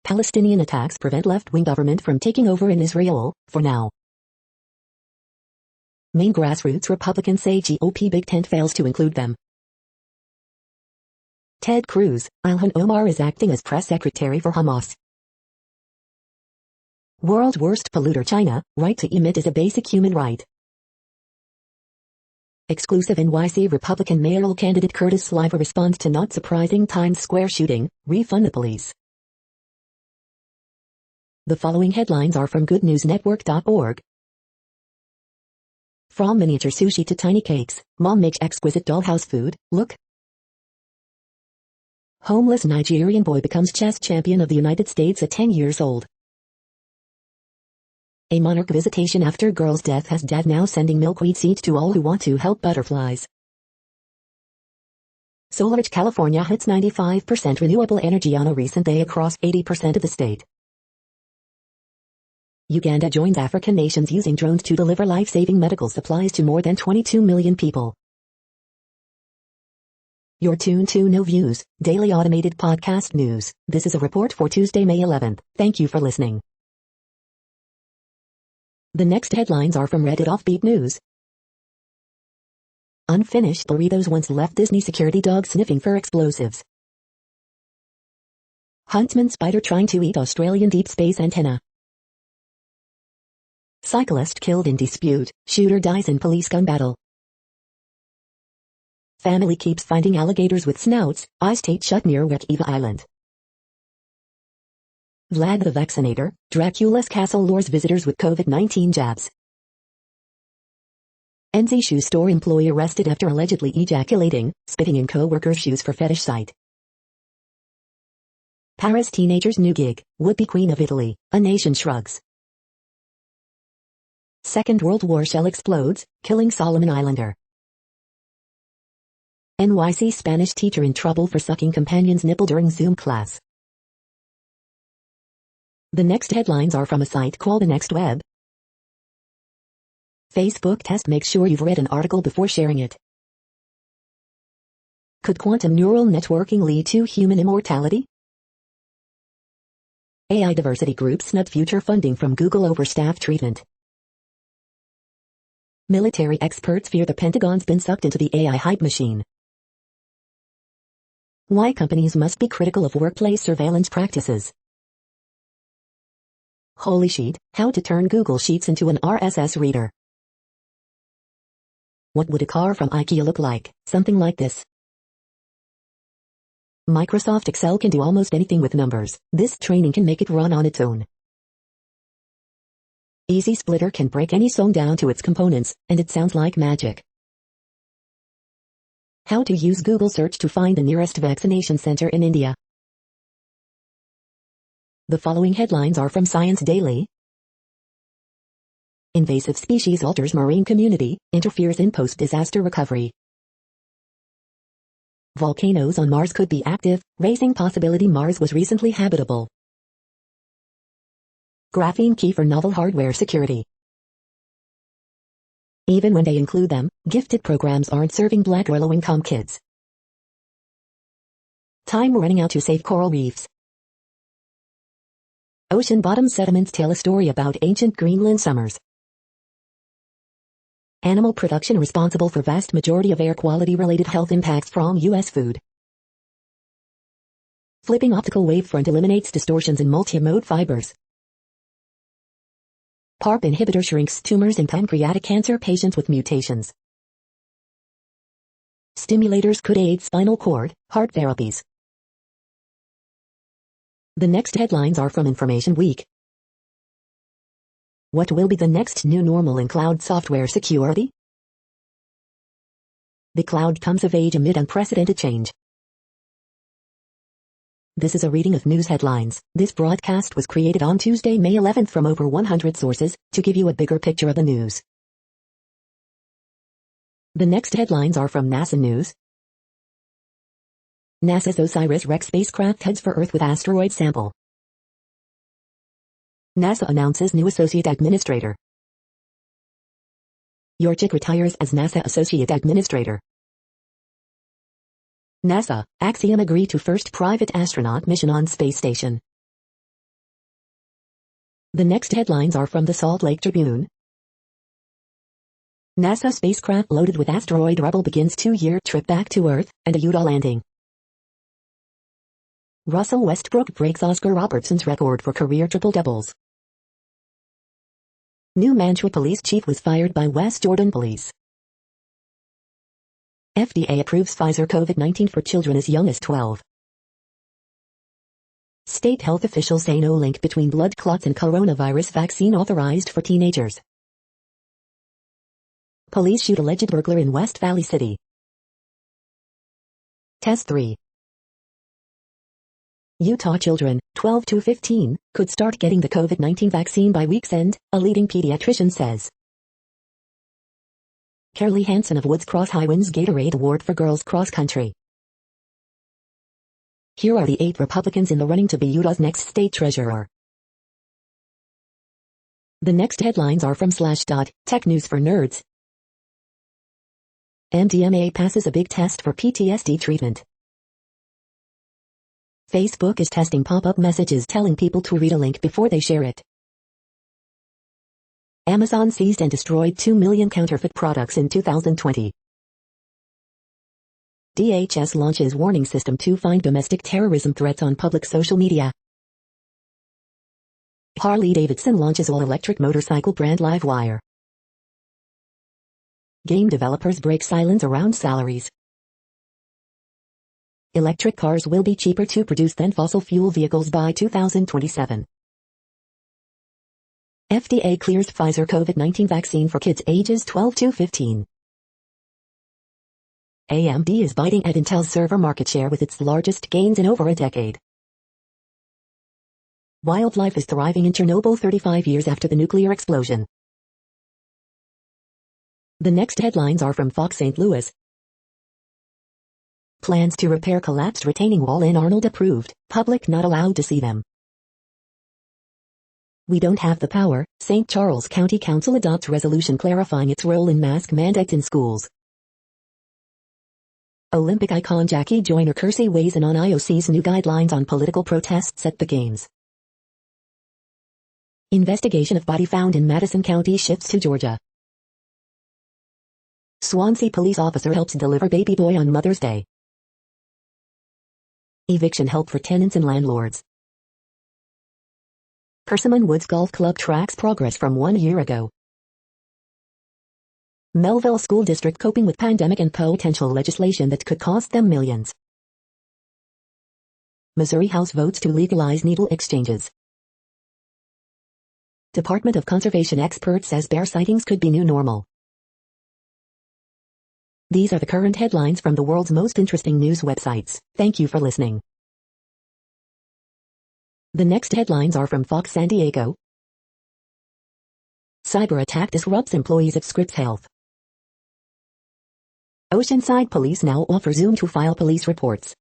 Palestinian attacks prevent left-wing government from taking over in Israel, for now. Main grassroots Republicans say GOP Big Tent fails to include them. Ted Cruz, Ilhan Omar is acting as press secretary for Hamas. World's worst polluter China, right to emit is a basic human right. Exclusive NYC Republican mayoral candidate Curtis Flyover responds to not surprising Times Square shooting, refund the police. The following headlines are from goodnewsnetwork.org. From miniature sushi to tiny cakes, mom makes exquisite dollhouse food, look. Homeless Nigerian boy becomes chess champion of the United States at 10 years old. A monarch visitation after girl's death has dad now sending milkweed seeds to all who want to help butterflies. SolarEdge California hits 95% renewable energy on a recent day across 80% of the state. Uganda joins African nations using drones to deliver life-saving medical supplies to more than 22 million people. You're tuned to No Views, daily automated podcast news. This is a report for Tuesday, May 11th. Thank you for listening. The next headlines are from Reddit Offbeat News. Unfinished burritos once left Disney security dog sniffing for explosives. Huntsman spider trying to eat Australian deep space antenna. Cyclist killed in dispute, shooter dies in police gun battle. Family keeps finding alligators with snouts, I-state shut near Wekiva Island. Vlad the Vaccinator, Dracula's castle lures visitors with COVID-19 jabs. NZ shoe store employee arrested after allegedly ejaculating, spitting in co-workers' shoes for fetish site. Paris teenager's new gig, would-be Queen of Italy, a nation shrugs. Second World War shell explodes, killing Solomon Islander. NYC Spanish teacher in trouble for sucking companion's nipple during Zoom class. The next headlines are from a site called The Next Web. Facebook test: make sure you've read an article before sharing it. Could quantum neural networking lead to human immortality? AI diversity groups snub future funding from Google over staff treatment. Military experts fear the Pentagon's been sucked into the AI hype machine. Why companies must be critical of workplace surveillance practices. Holy sheet, how to turn Google Sheets into an RSS reader. What would a car from IKEA look like? Something like this. Microsoft Excel can do almost anything with numbers. This training can make it run on its own. Easy Splitter can break any song down to its components, and it sounds like magic. How to use Google search to find the nearest vaccination center in India. The following headlines are from Science Daily. Invasive species alters marine community, interferes in post-disaster recovery. Volcanoes on Mars could be active, raising possibility Mars was recently habitable. Graphene key for novel hardware security. Even when they include them, gifted programs aren't serving Black or low-income kids. Time running out to save coral reefs. Ocean bottom sediments tell a story about ancient Greenland summers. Animal production responsible for vast majority of air quality-related health impacts from U.S. food. Flipping optical wavefront eliminates distortions in multi-mode fibers. PARP inhibitor shrinks tumors in pancreatic cancer patients with mutations. Stimulators could aid spinal cord, heart therapies. The next headlines are from Information Week. What will be the next new normal in cloud software security? The cloud comes of age amid unprecedented change. This is a reading of news headlines. This broadcast was created on Tuesday, May 11th from over 100 sources, to give you a bigger picture of the news. The next headlines are from NASA News. NASA's OSIRIS-REx spacecraft heads for Earth with asteroid sample. NASA announces new associate administrator. Yorchik retires as NASA associate administrator. NASA, Axiom agree to first private astronaut mission on space station. The next headlines are from the Salt Lake Tribune. NASA spacecraft loaded with asteroid rubble begins 2-year trip back to Earth, and a Utah landing. Russell Westbrook breaks Oscar Robertson's record for career triple-doubles. New Mantua police chief was fired by West Jordan police. FDA approves Pfizer COVID-19 for children as young as 12. State health officials say no link between blood clots and coronavirus vaccine authorized for teenagers. Police shoot alleged burglar in West Valley City. Test 3. Utah children, 12 to 15, could start getting the COVID-19 vaccine by week's end, a leading pediatrician says. Carly Hansen of Woods Cross High wins Gatorade Award for girls cross country. Here are the 8 Republicans in the running to be Utah's next state treasurer. The next headlines are from Slashdot, Tech News for Nerds. MDMA passes a big test for PTSD treatment. Facebook is testing pop-up messages telling people to read a link before they share it. Amazon seized and destroyed 2 million counterfeit products in 2020. DHS launches warning system to find domestic terrorism threats on public social media. Harley-Davidson launches all-electric motorcycle brand Livewire. Game developers break silence around salaries. Electric cars will be cheaper to produce than fossil fuel vehicles by 2027. FDA clears Pfizer COVID-19 vaccine for kids ages 12 to 15. AMD is biting at Intel's server market share with its largest gains in over a decade. Wildlife is thriving in Chernobyl 35 years after the nuclear explosion. The next headlines are from Fox St. Louis. Plans to repair collapsed retaining wall in Arnold approved, public not allowed to see them. We don't have the power, St. Charles County Council adopts resolution clarifying its role in mask mandates in schools. Olympic icon Jackie Joyner-Kersee weighs in on IOC's new guidelines on political protests at the Games. Investigation of body found in Madison County shifts to Georgia. Swansea police officer helps deliver baby boy on Mother's Day. Eviction help for tenants and landlords. Persimmon Woods Golf Club tracks progress from 1 year ago. Melville School District coping with pandemic and potential legislation that could cost them millions. Missouri House votes to legalize needle exchanges. Department of Conservation expert says bear sightings could be new normal. These are the current headlines from the world's most interesting news websites. Thank you for listening. The next headlines are from Fox San Diego. Cyber attack disrupts employees of Scripps Health. Oceanside police now offer Zoom to file police reports.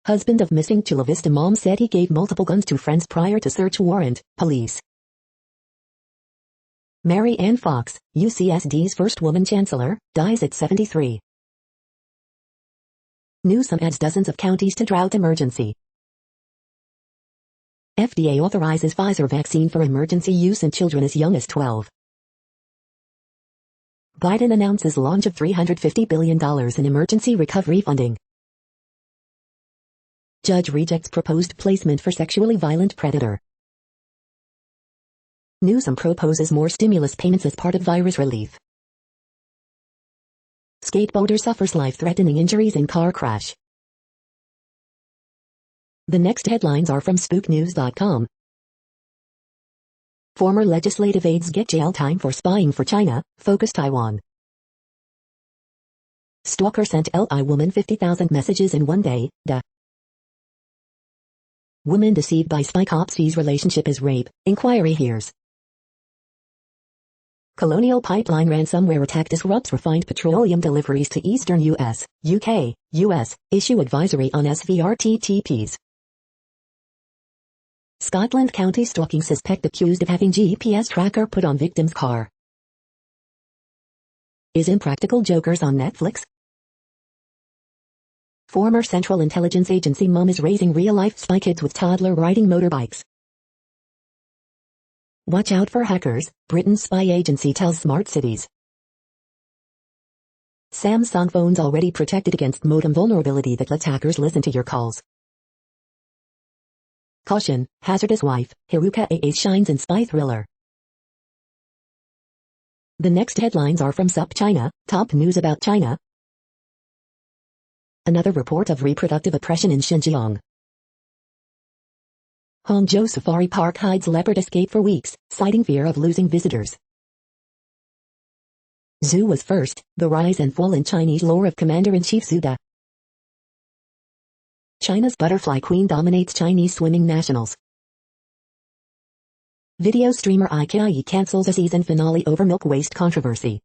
Husband of missing Chula Vista mom said he gave multiple guns to friends prior to search warrant, police. Mary Ann Fox, UCSD's first woman chancellor, dies at 73. Newsom adds dozens of counties to drought emergency. FDA authorizes Pfizer vaccine for emergency use in children as young as 12. Biden announces launch of $350 billion in emergency recovery funding. Judge rejects proposed placement for sexually violent predator. Newsom proposes more stimulus payments as part of virus relief. Skateboarder suffers life-threatening injuries in car crash. The next headlines are from SpookNews.com. Former legislative aides get jail time for spying for China, focus Taiwan. Stalker sent LI woman 50,000 messages in one day, Woman deceived by spy cop sees relationship as rape, inquiry hears. Colonial Pipeline ransomware attack disrupts refined petroleum deliveries to eastern U.S., UK, U.S., issue advisory on SVRTTPs. Scotland County stalking suspect accused of having GPS tracker put on victim's car. Is Impractical Jokers on Netflix? Former Central Intelligence Agency mom is raising real-life spy kids with toddler riding motorbikes. Watch out for hackers, Britain's spy agency tells smart cities. Samsung phones already protected against modem vulnerability that lets hackers listen to your calls. Caution, hazardous wife, Haruka Ace shines in spy thriller. The next headlines are from SUP China, top news about China. Another report of reproductive oppression in Xinjiang. Hangzhou Safari Park hides leopard escape for weeks, citing fear of losing visitors. Zhu was first, the rise and fall in Chinese lore of Commander-in-Chief Zhu De. China's butterfly queen dominates Chinese swimming nationals. Video streamer IKI cancels a season finale over milk waste controversy.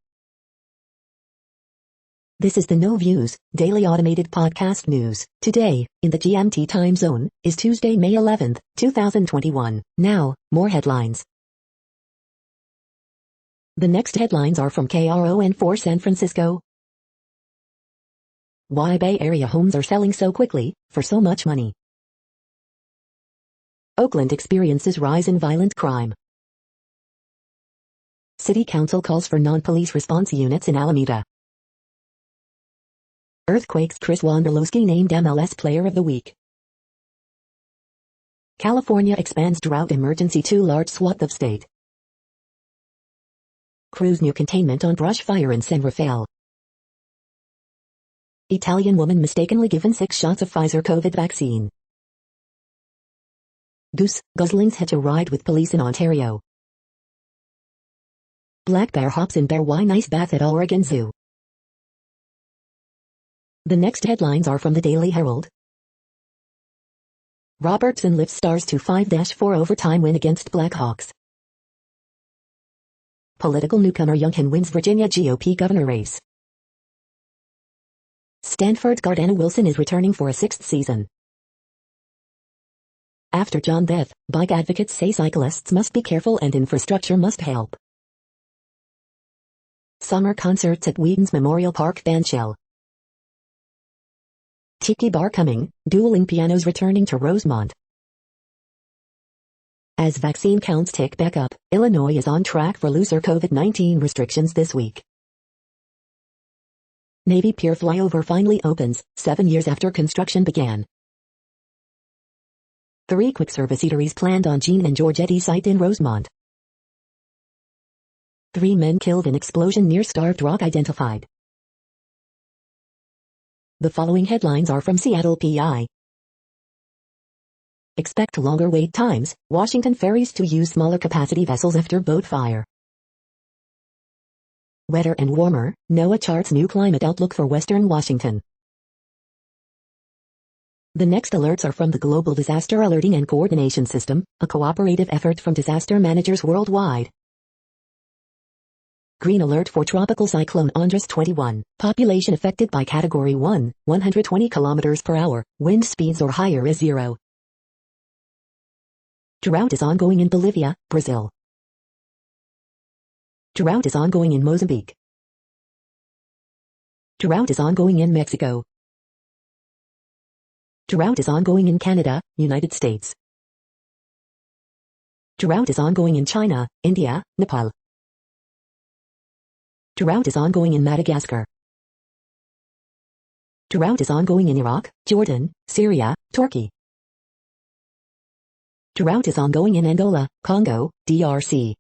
This is the No Views, daily automated podcast news. Today, in the GMT time zone, is Tuesday, May 11, 2021. Now, more headlines. The next headlines are from KRON4 San Francisco. Why Bay Area homes are selling so quickly, for so much money. Oakland experiences rise in violent crime. City Council calls for non-police response units in Alameda. Earthquakes Chris Wondolowski named MLS Player of the Week. California expands drought emergency to large swath of state. Crews new containment on brush fire in San Rafael. Italian woman mistakenly given 6 shots of Pfizer COVID vaccine. Goose, Goslings hitch a ride with police in Ontario. Black bear hops in bear wine ice bath at Oregon Zoo. The next headlines are from the Daily Herald. Robertson lifts Stars to 5-4 overtime win against Blackhawks. Political newcomer Youngkin wins Virginia GOP governor race. Stanford's Gardner Wilson is returning for a 6th season. After John death, bike advocates say cyclists must be careful and infrastructure must help. Summer concerts at Whedon's Memorial Park Bandshell. Tiki Bar coming, dueling pianos returning to Rosemont. As vaccine counts tick back up, Illinois is on track for looser COVID-19 restrictions this week. Navy Pier Flyover finally opens, 7 years after construction began. 3 quick-service eateries planned on Gene and Georgetti site in Rosemont. 3 men killed in explosion near Starved Rock identified. The following headlines are from Seattle PI. Expect longer wait times, Washington ferries to use smaller capacity vessels after boat fire. Wetter and warmer, NOAA charts new climate outlook for Western Washington. The next alerts are from the Global Disaster Alerting and Coordination System, a cooperative effort from disaster managers worldwide. Green alert for Tropical Cyclone Andres 21. Population affected by Category 1, 120 km per hour, wind speeds or higher is 0. Drought is ongoing in Bolivia, Brazil. Drought is ongoing in Mozambique. Drought is ongoing in Mexico. Drought is ongoing in Canada, United States. Drought is ongoing in China, India, Nepal. Drought is ongoing in Madagascar. Drought is ongoing in Iraq, Jordan, Syria, Turkey. Drought is ongoing in Angola, Congo, DRC.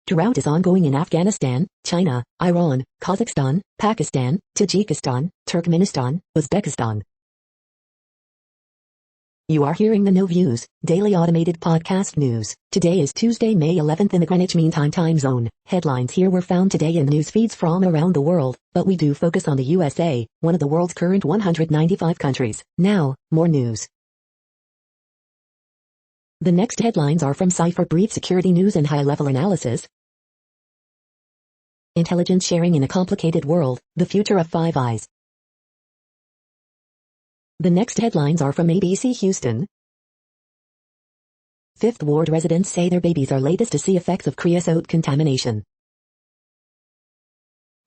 Drought is ongoing in Afghanistan, China, Iran, Kazakhstan, Pakistan, Tajikistan, Turkmenistan, Uzbekistan. You are hearing the No Views, daily automated podcast news. Today is Tuesday, May 11th in the Greenwich Mean Time zone. Headlines here were found today in news feeds from around the world, but we do focus on the USA, one of the world's current 195 countries. Now, more news. The next headlines are from Cipher Brief Security News and High-Level Analysis. Intelligence sharing in a complicated world, the future of Five Eyes. The next headlines are from ABC Houston. Fifth Ward residents say their babies are latest to see effects of creosote contamination.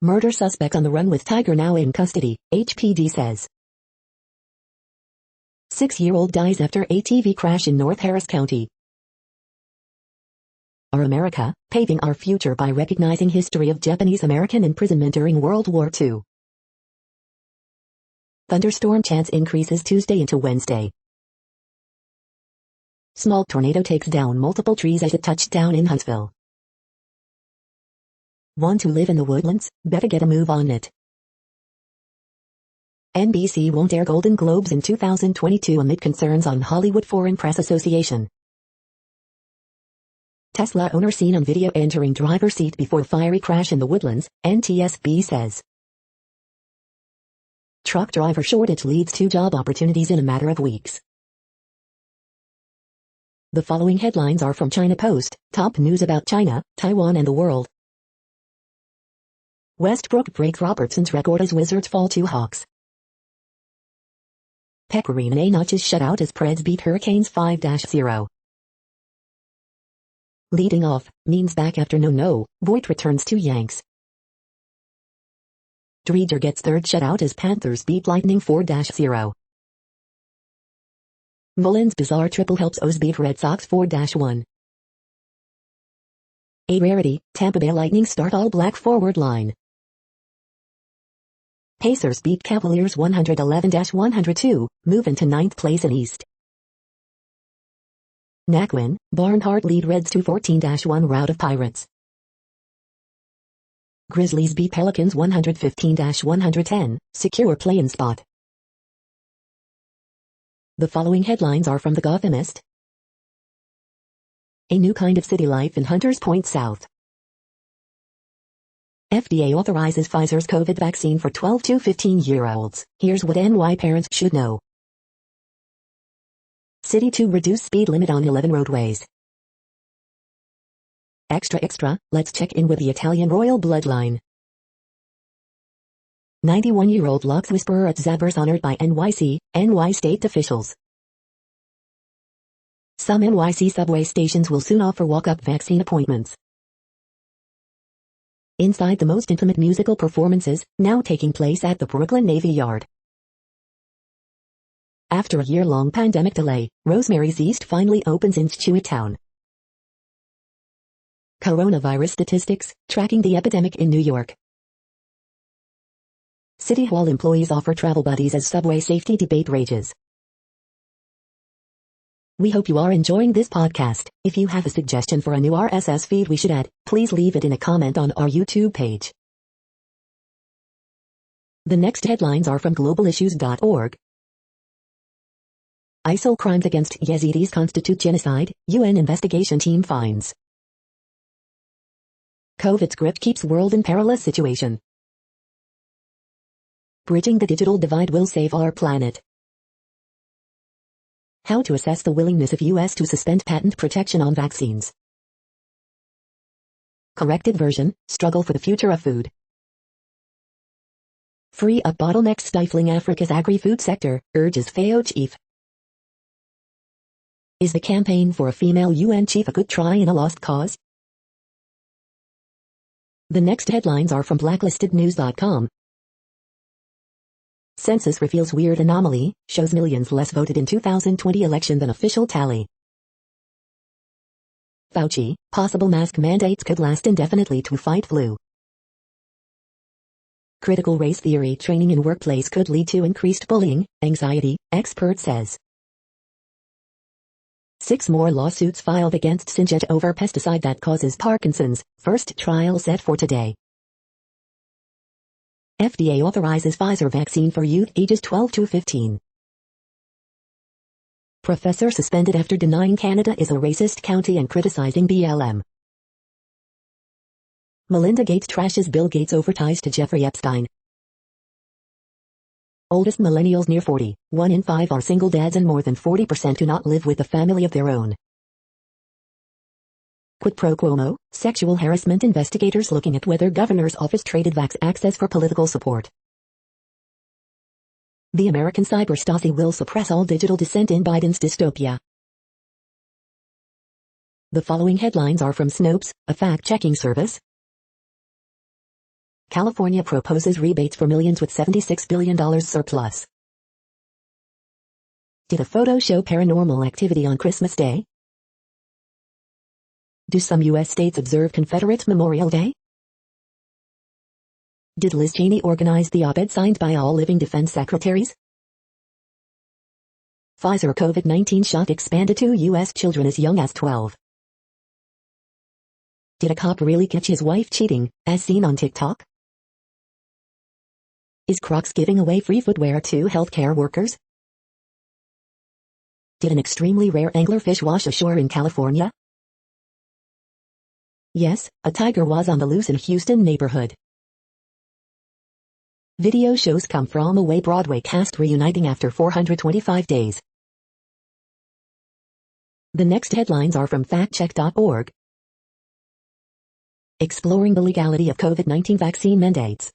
Murder suspect on the run with tiger now in custody, HPD says. 6-year-old dies after ATV crash in North Harris County. Our America, Paving Our Future by Recognizing History of Japanese-American Imprisonment During World War II. Thunderstorm chance increases Tuesday into Wednesday. Small tornado takes down multiple trees as it touched down in Huntsville. Want to live in the woodlands? Better get a move on it. NBC won't air Golden Globes in 2022 amid concerns on Hollywood Foreign Press Association. Tesla owner seen on video entering driver's seat before fiery crash in the woodlands, NTSB says. Truck driver shortage leads to job opportunities in a matter of weeks. The following headlines are from China Post, top news about China, Taiwan and the world. Westbrook breaks Robertson's record as Wizards fall to Hawks. Pecorino A notches shutout as Preds beat Hurricanes 5-0. Leading off, means back after no, Voit returns to Yanks. Dreger gets third shutout as Panthers beat Lightning 4-0. Mullins' bizarre triple helps O's beat Red Sox 4-1. A rarity, Tampa Bay Lightning start all-black forward line. Pacers beat Cavaliers 111-102, move into 9th place in East. Knack win, Barnhart lead Reds to 14-1 rout of Pirates. Grizzlies beat Pelicans 115-110, secure play-in spot. The following headlines are from The Gothamist. A new kind of city life in Hunters Point South. FDA authorizes Pfizer's COVID vaccine for 12 to 15-year-olds. Here's what NY parents should know. City to reduce speed limit on 11 roadways. Extra, let's check in with the Italian royal bloodline. 91-year-old Lux whisperer at Zabers honored by NY state officials. Some NYC subway stations will soon offer walk-up vaccine appointments. Inside the most intimate musical performances, now taking place at the Brooklyn Navy Yard. After a year-long pandemic delay, Rosemary's East finally opens in Chewitown. Coronavirus statistics, tracking the epidemic in New York. City Hall employees offer travel buddies as subway safety debate rages. We hope you are enjoying this podcast. If you have a suggestion for a new RSS feed we should add, please leave it in a comment on our YouTube page. The next headlines are from globalissues.org. ISIL crimes against Yazidis constitute genocide, UN investigation team finds. COVID script keeps world in perilous situation. Bridging the digital divide will save our planet. How to assess the willingness of US to suspend patent protection on vaccines. Corrected version, struggle for the future of food. Free up bottlenecks stifling Africa's agri-food sector, urges FAO chief. Is the campaign for a female UN chief a good try in a lost cause? The next headlines are from blacklistednews.com. Census reveals weird anomaly, shows millions less voted in 2020 election than official tally. Fauci, possible mask mandates could last indefinitely to fight flu. Critical race theory training in workplace could lead to increased bullying, anxiety, expert says. 6 more lawsuits filed against Syngenta over pesticide that causes Parkinson's, first trial set for today. FDA authorizes Pfizer vaccine for youth ages 12 to 15. Professor suspended after denying Canada is a racist county and criticizing BLM. Melinda Gates trashes Bill Gates over ties to Jeffrey Epstein. Oldest millennials near 40, 1 in 5 are single dads and more than 40% do not live with a family of their own. Quid pro quo, sexual harassment investigators looking at whether governor's office traded vax access for political support. The American cyber Stasi will suppress all digital dissent in Biden's dystopia. The following headlines are from Snopes, a fact-checking service. California proposes rebates for millions with $76 billion surplus. Did a photo show paranormal activity on Christmas Day? Do some U.S. states observe Confederate Memorial Day? Did Liz Cheney organize the op-ed signed by all living defense secretaries? Pfizer COVID-19 shot expanded to U.S. children as young as 12. Did a cop really catch his wife cheating, as seen on TikTok? Is Crocs giving away free footwear to healthcare workers? Did an extremely rare anglerfish wash ashore in California? Yes, a tiger was on the loose in Houston neighborhood. Video shows come from away Broadway cast reuniting after 425 days. The next headlines are from factcheck.org. Exploring the legality of COVID-19 vaccine mandates.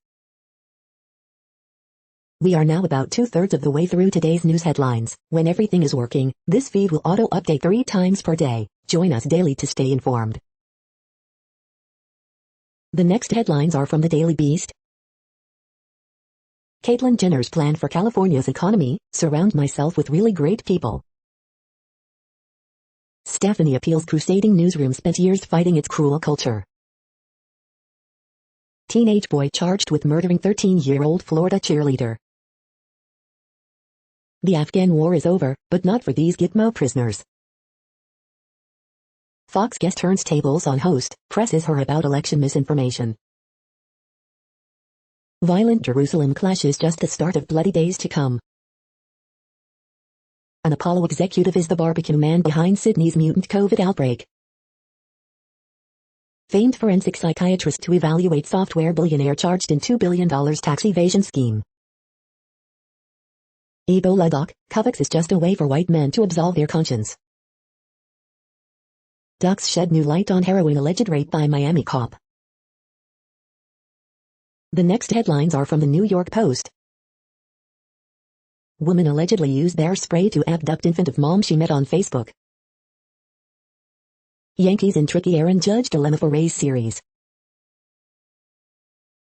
We are now about 2/3 of the way through today's news headlines. When everything is working, this feed will auto-update 3 times per day. Join us daily to stay informed. The next headlines are from the Daily Beast. Caitlyn Jenner's plan for California's economy: surround myself with really great people. Stephanie appeals crusading newsroom spent years fighting its cruel culture. Teenage boy charged with murdering 13-year-old Florida cheerleader. The Afghan war is over, but not for these Gitmo prisoners. Fox guest turns tables on host, presses her about election misinformation. Violent Jerusalem clash is just the start of bloody days to come. An Apollo executive is the barbecue man behind Sydney's mutant COVID outbreak. Famed forensic psychiatrist to evaluate software billionaire charged in $2 billion tax evasion scheme. Ebola doc, Covax is just a way for white men to absolve their conscience. Docs shed new light on harrowing alleged rape by Miami cop. The next headlines are from the New York Post. Woman allegedly used bear spray to abduct infant of mom she met on Facebook. Yankees in tricky Aaron Judge dilemma for Rays series.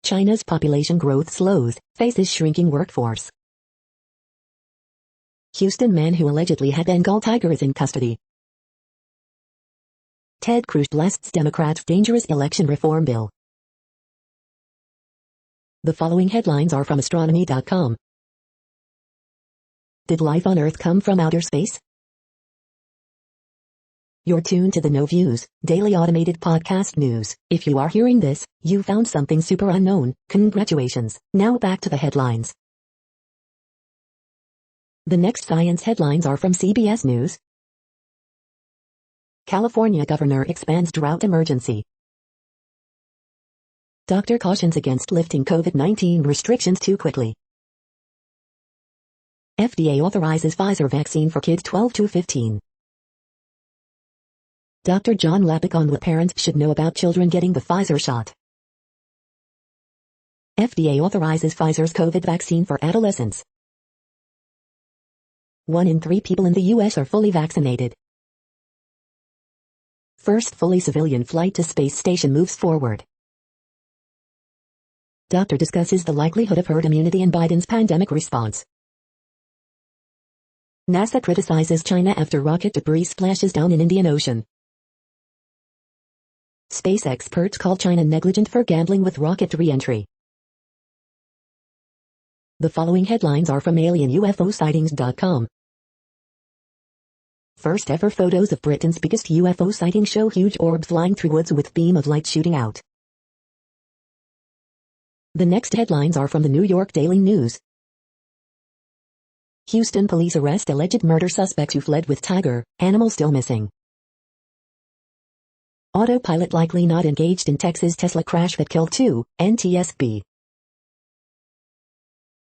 China's population growth slows, faces shrinking workforce. Houston man who allegedly had Bengal tigers in custody. Ted Cruz blasts Democrats' dangerous election reform bill. The following headlines are from astronomy.com. Did life on Earth come from outer space? You're tuned to the No Views, daily automated podcast news. If you are hearing this, you found something super unknown. Congratulations. Now back to the headlines. The next science headlines are from CBS News. California governor expands drought emergency. Doctor cautions against lifting COVID-19 restrictions too quickly. FDA authorizes Pfizer vaccine for kids 12 to 15. Dr. John Lapik on what parents should know about children getting the Pfizer shot. FDA authorizes Pfizer's COVID vaccine for adolescents. 1 in 3 people in the U.S. are fully vaccinated. First fully civilian flight to space station moves forward. Doctor discusses the likelihood of herd immunity in Biden's pandemic response. NASA criticizes China after rocket debris splashes down in Indian Ocean. Space experts call China negligent for gambling with rocket re-entry. The following headlines are from alienUFOsightings.com. First ever photos of Britain's biggest UFO sighting show huge orb flying through woods with beam of light shooting out. The next headlines are from the New York Daily News. Houston police arrest alleged murder suspect who fled with tiger, animal still missing. Autopilot likely not engaged in Texas Tesla crash that killed 2, NTSB.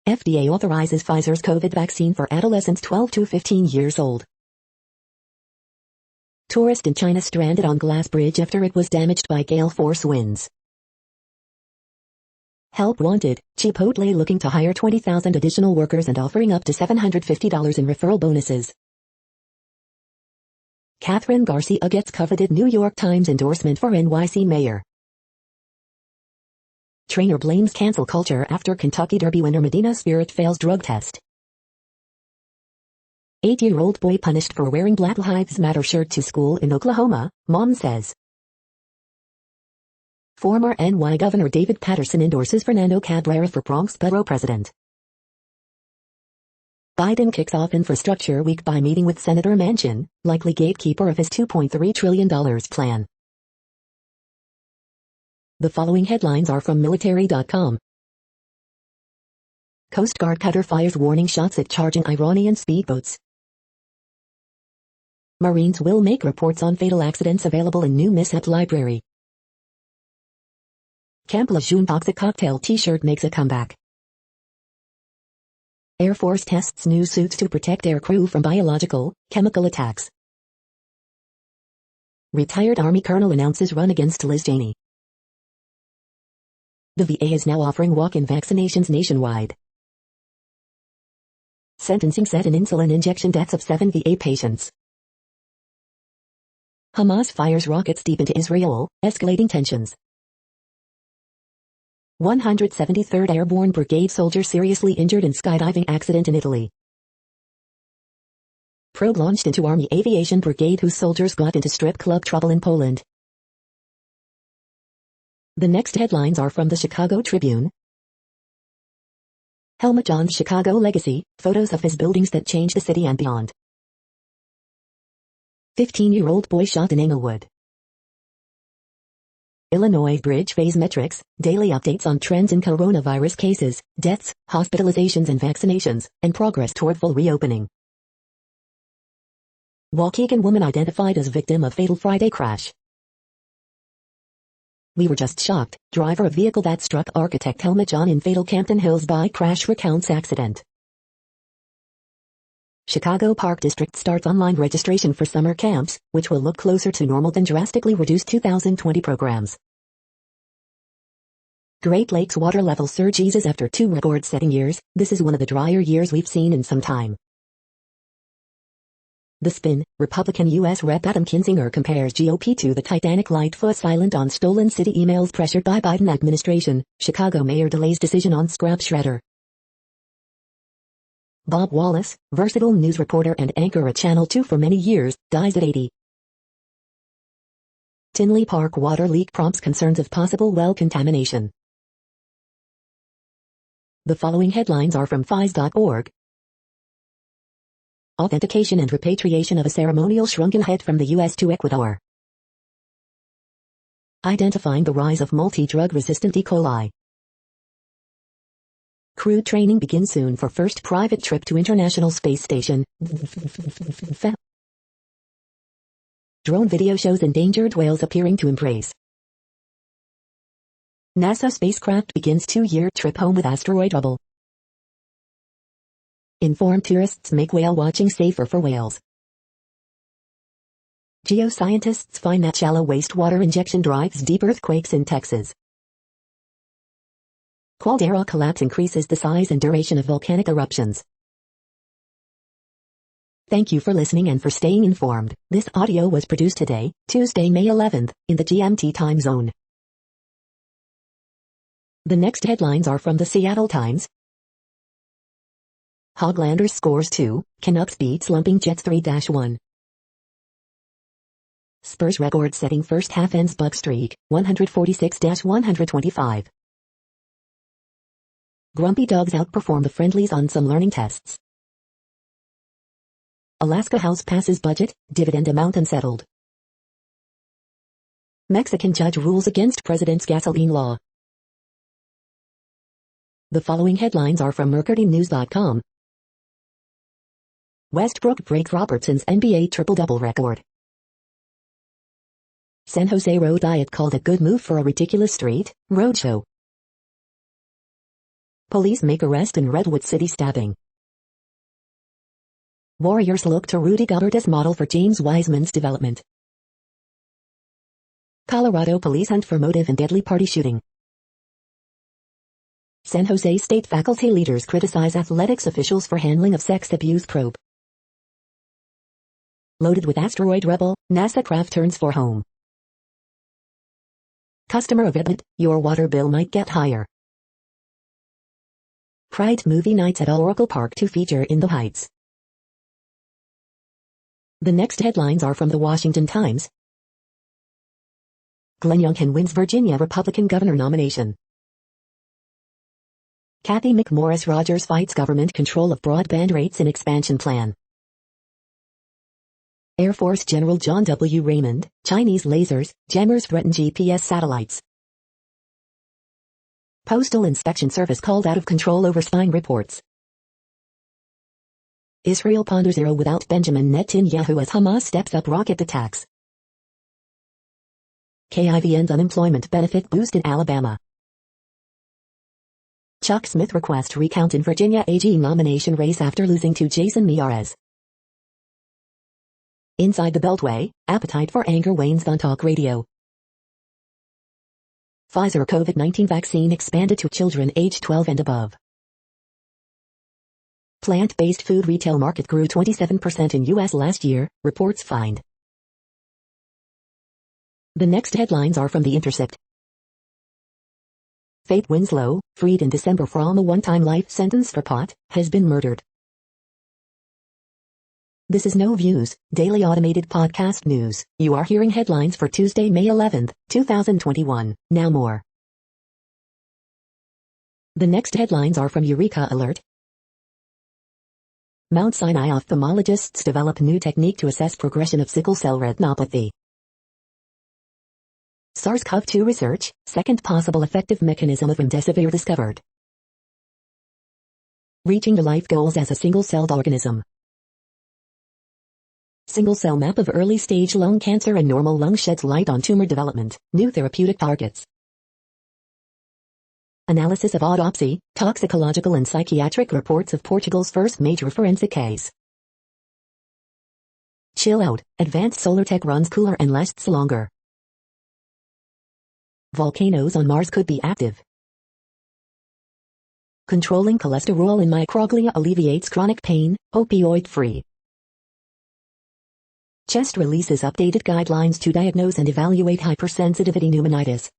FDA authorizes Pfizer's COVID vaccine for adolescents 12 to 15 years old. Tourist in China stranded on glass bridge after it was damaged by gale force winds. Help wanted, Chipotle looking to hire 20,000 additional workers and offering up to $750 in referral bonuses. Catherine Garcia gets coveted New York Times endorsement for NYC mayor. Trainer blames cancel culture after Kentucky Derby winner Medina Spirit fails drug test. 8-year-old boy punished for wearing Black Lives Matter shirt to school in Oklahoma, mom says. Former NY Governor David Paterson endorses Fernando Cabrera for Bronx Borough President. Biden kicks off Infrastructure Week by meeting with Senator Manchin, likely gatekeeper of his $2.3 trillion plan. The following headlines are from military.com. Coast Guard cutter fires warning shots at charging Iranian speedboats. Marines will make reports on fatal accidents available in new mishap library. Camp Lejeune toxic cocktail t-shirt makes a comeback. Air Force tests new suits to protect air crew from biological, chemical attacks. Retired Army Colonel announces run against Liz Cheney. The VA is now offering walk-in vaccinations nationwide. Sentencing set in insulin injection deaths of 7 VA patients. Hamas fires rockets deep into Israel, escalating tensions. 173rd Airborne Brigade soldier seriously injured in skydiving accident in Italy. Probe launched into Army Aviation Brigade whose soldiers got into strip club trouble in Poland. The next headlines are from the Chicago Tribune. Helmut John's Chicago legacy, photos of his buildings that changed the city and beyond. 15-year-old boy shot in Englewood. Illinois bridge phase metrics, daily updates on trends in coronavirus cases, deaths, hospitalizations and vaccinations, and progress toward full reopening. Waukegan woman identified as victim of fatal Friday crash. We were just shocked, driver of vehicle that struck architect Helmut John in fatal Campton Hills bike crash recounts accident. Chicago Park District starts online registration for summer camps, which will look closer to normal than drastically reduced 2020 programs. Great Lakes water level surge eases after 2 record-setting years. This is one of the drier years we've seen in some time. The Spin, Republican U.S. Rep. Adam Kinzinger compares GOP to the Titanic Lightfoot silent on stolen city emails pressured by Biden administration. Chicago mayor delays decision on scrap shredder. Bob Wallace, versatile news reporter and anchor at Channel 2 for many years, dies at 80. Tinley Park water leak prompts concerns of possible well contamination. The following headlines are from FIS.org. Authentication and repatriation of a ceremonial shrunken head from the U.S. to Ecuador. Identifying the rise of multi-drug resistant E. coli. Crew training begins soon for first private trip to International Space Station. Drone video shows endangered whales appearing to embrace. NASA spacecraft begins 2-year trip home with asteroid rubble. Informed tourists make whale watching safer for whales. Geoscientists find that shallow wastewater injection drives deep earthquakes in Texas. Caldera collapse increases the size and duration of volcanic eruptions. Thank you for listening and for staying informed. This audio was produced today, Tuesday, May 11th, in the GMT time zone. The next headlines are from the Seattle Times. Hoglanders scores 2, Canucks beat slumping Jets 3-1. Spurs record-setting first half ends Buck streak, 146-125. Grumpy dogs outperform the friendlies on some learning tests. Alaska House passes budget, dividend amount unsettled. Mexican judge rules against president's gasoline law. The following headlines are from MercuryNews.com. Westbrook breaks Robertson's NBA triple-double record. San Jose Road Diet called a good move for a ridiculous street roadshow. Police make arrest in Redwood City stabbing. Warriors look to Rudy Gobert as model for James Wiseman's development. Colorado police hunt for motive in deadly party shooting. San Jose State faculty leaders criticize athletics officials for handling of sex abuse probe. Loaded with asteroid rubble, NASA craft turns for home. Customer of EBIT, your water bill might get higher. Pride movie nights at Oracle Park to feature In the Heights. The next headlines are from the Washington Times. Glenn Youngkin wins Virginia Republican governor nomination. Kathy McMorris Rogers fights government control of broadband rates in expansion plan. Air Force General John W. Raymond, Chinese lasers, jammers threaten GPS satellites. Postal Inspection Service called out of control over spying reports. Israel ponders zero without Benjamin Netanyahu as Hamas steps up rocket attacks. KIVN's unemployment benefit boost in Alabama. Chuck Smith request recount in Virginia AG nomination race after losing to Jason Miyares. Inside the Beltway, appetite for anger wanes on talk radio. Pfizer COVID-19 vaccine expanded to children aged 12 and above. Plant-based food retail market grew 27% in U.S. last year, reports find. The next headlines are from The Intercept. Faith Winslow, freed in December from a one-time life sentence for pot, has been murdered. This is No Views, daily automated podcast news. You are hearing headlines for Tuesday, May 11, 2021. Now more. The next headlines are from Eureka Alert. Mount Sinai ophthalmologists develop new technique to assess progression of sickle cell retinopathy. SARS-CoV-2 research, second possible effective mechanism of remdesivir discovered. Reaching the life goals as a single-celled organism. Single-cell map of early-stage lung cancer and normal lung sheds light on tumor development, new therapeutic targets. Analysis of autopsy, toxicological and psychiatric reports of Portugal's first major forensic case. Chill out, advanced solar tech runs cooler and lasts longer. Volcanoes on Mars could be active. Controlling cholesterol in microglia alleviates chronic pain, opioid-free. Chest releases updated guidelines to diagnose and evaluate hypersensitivity pneumonitis.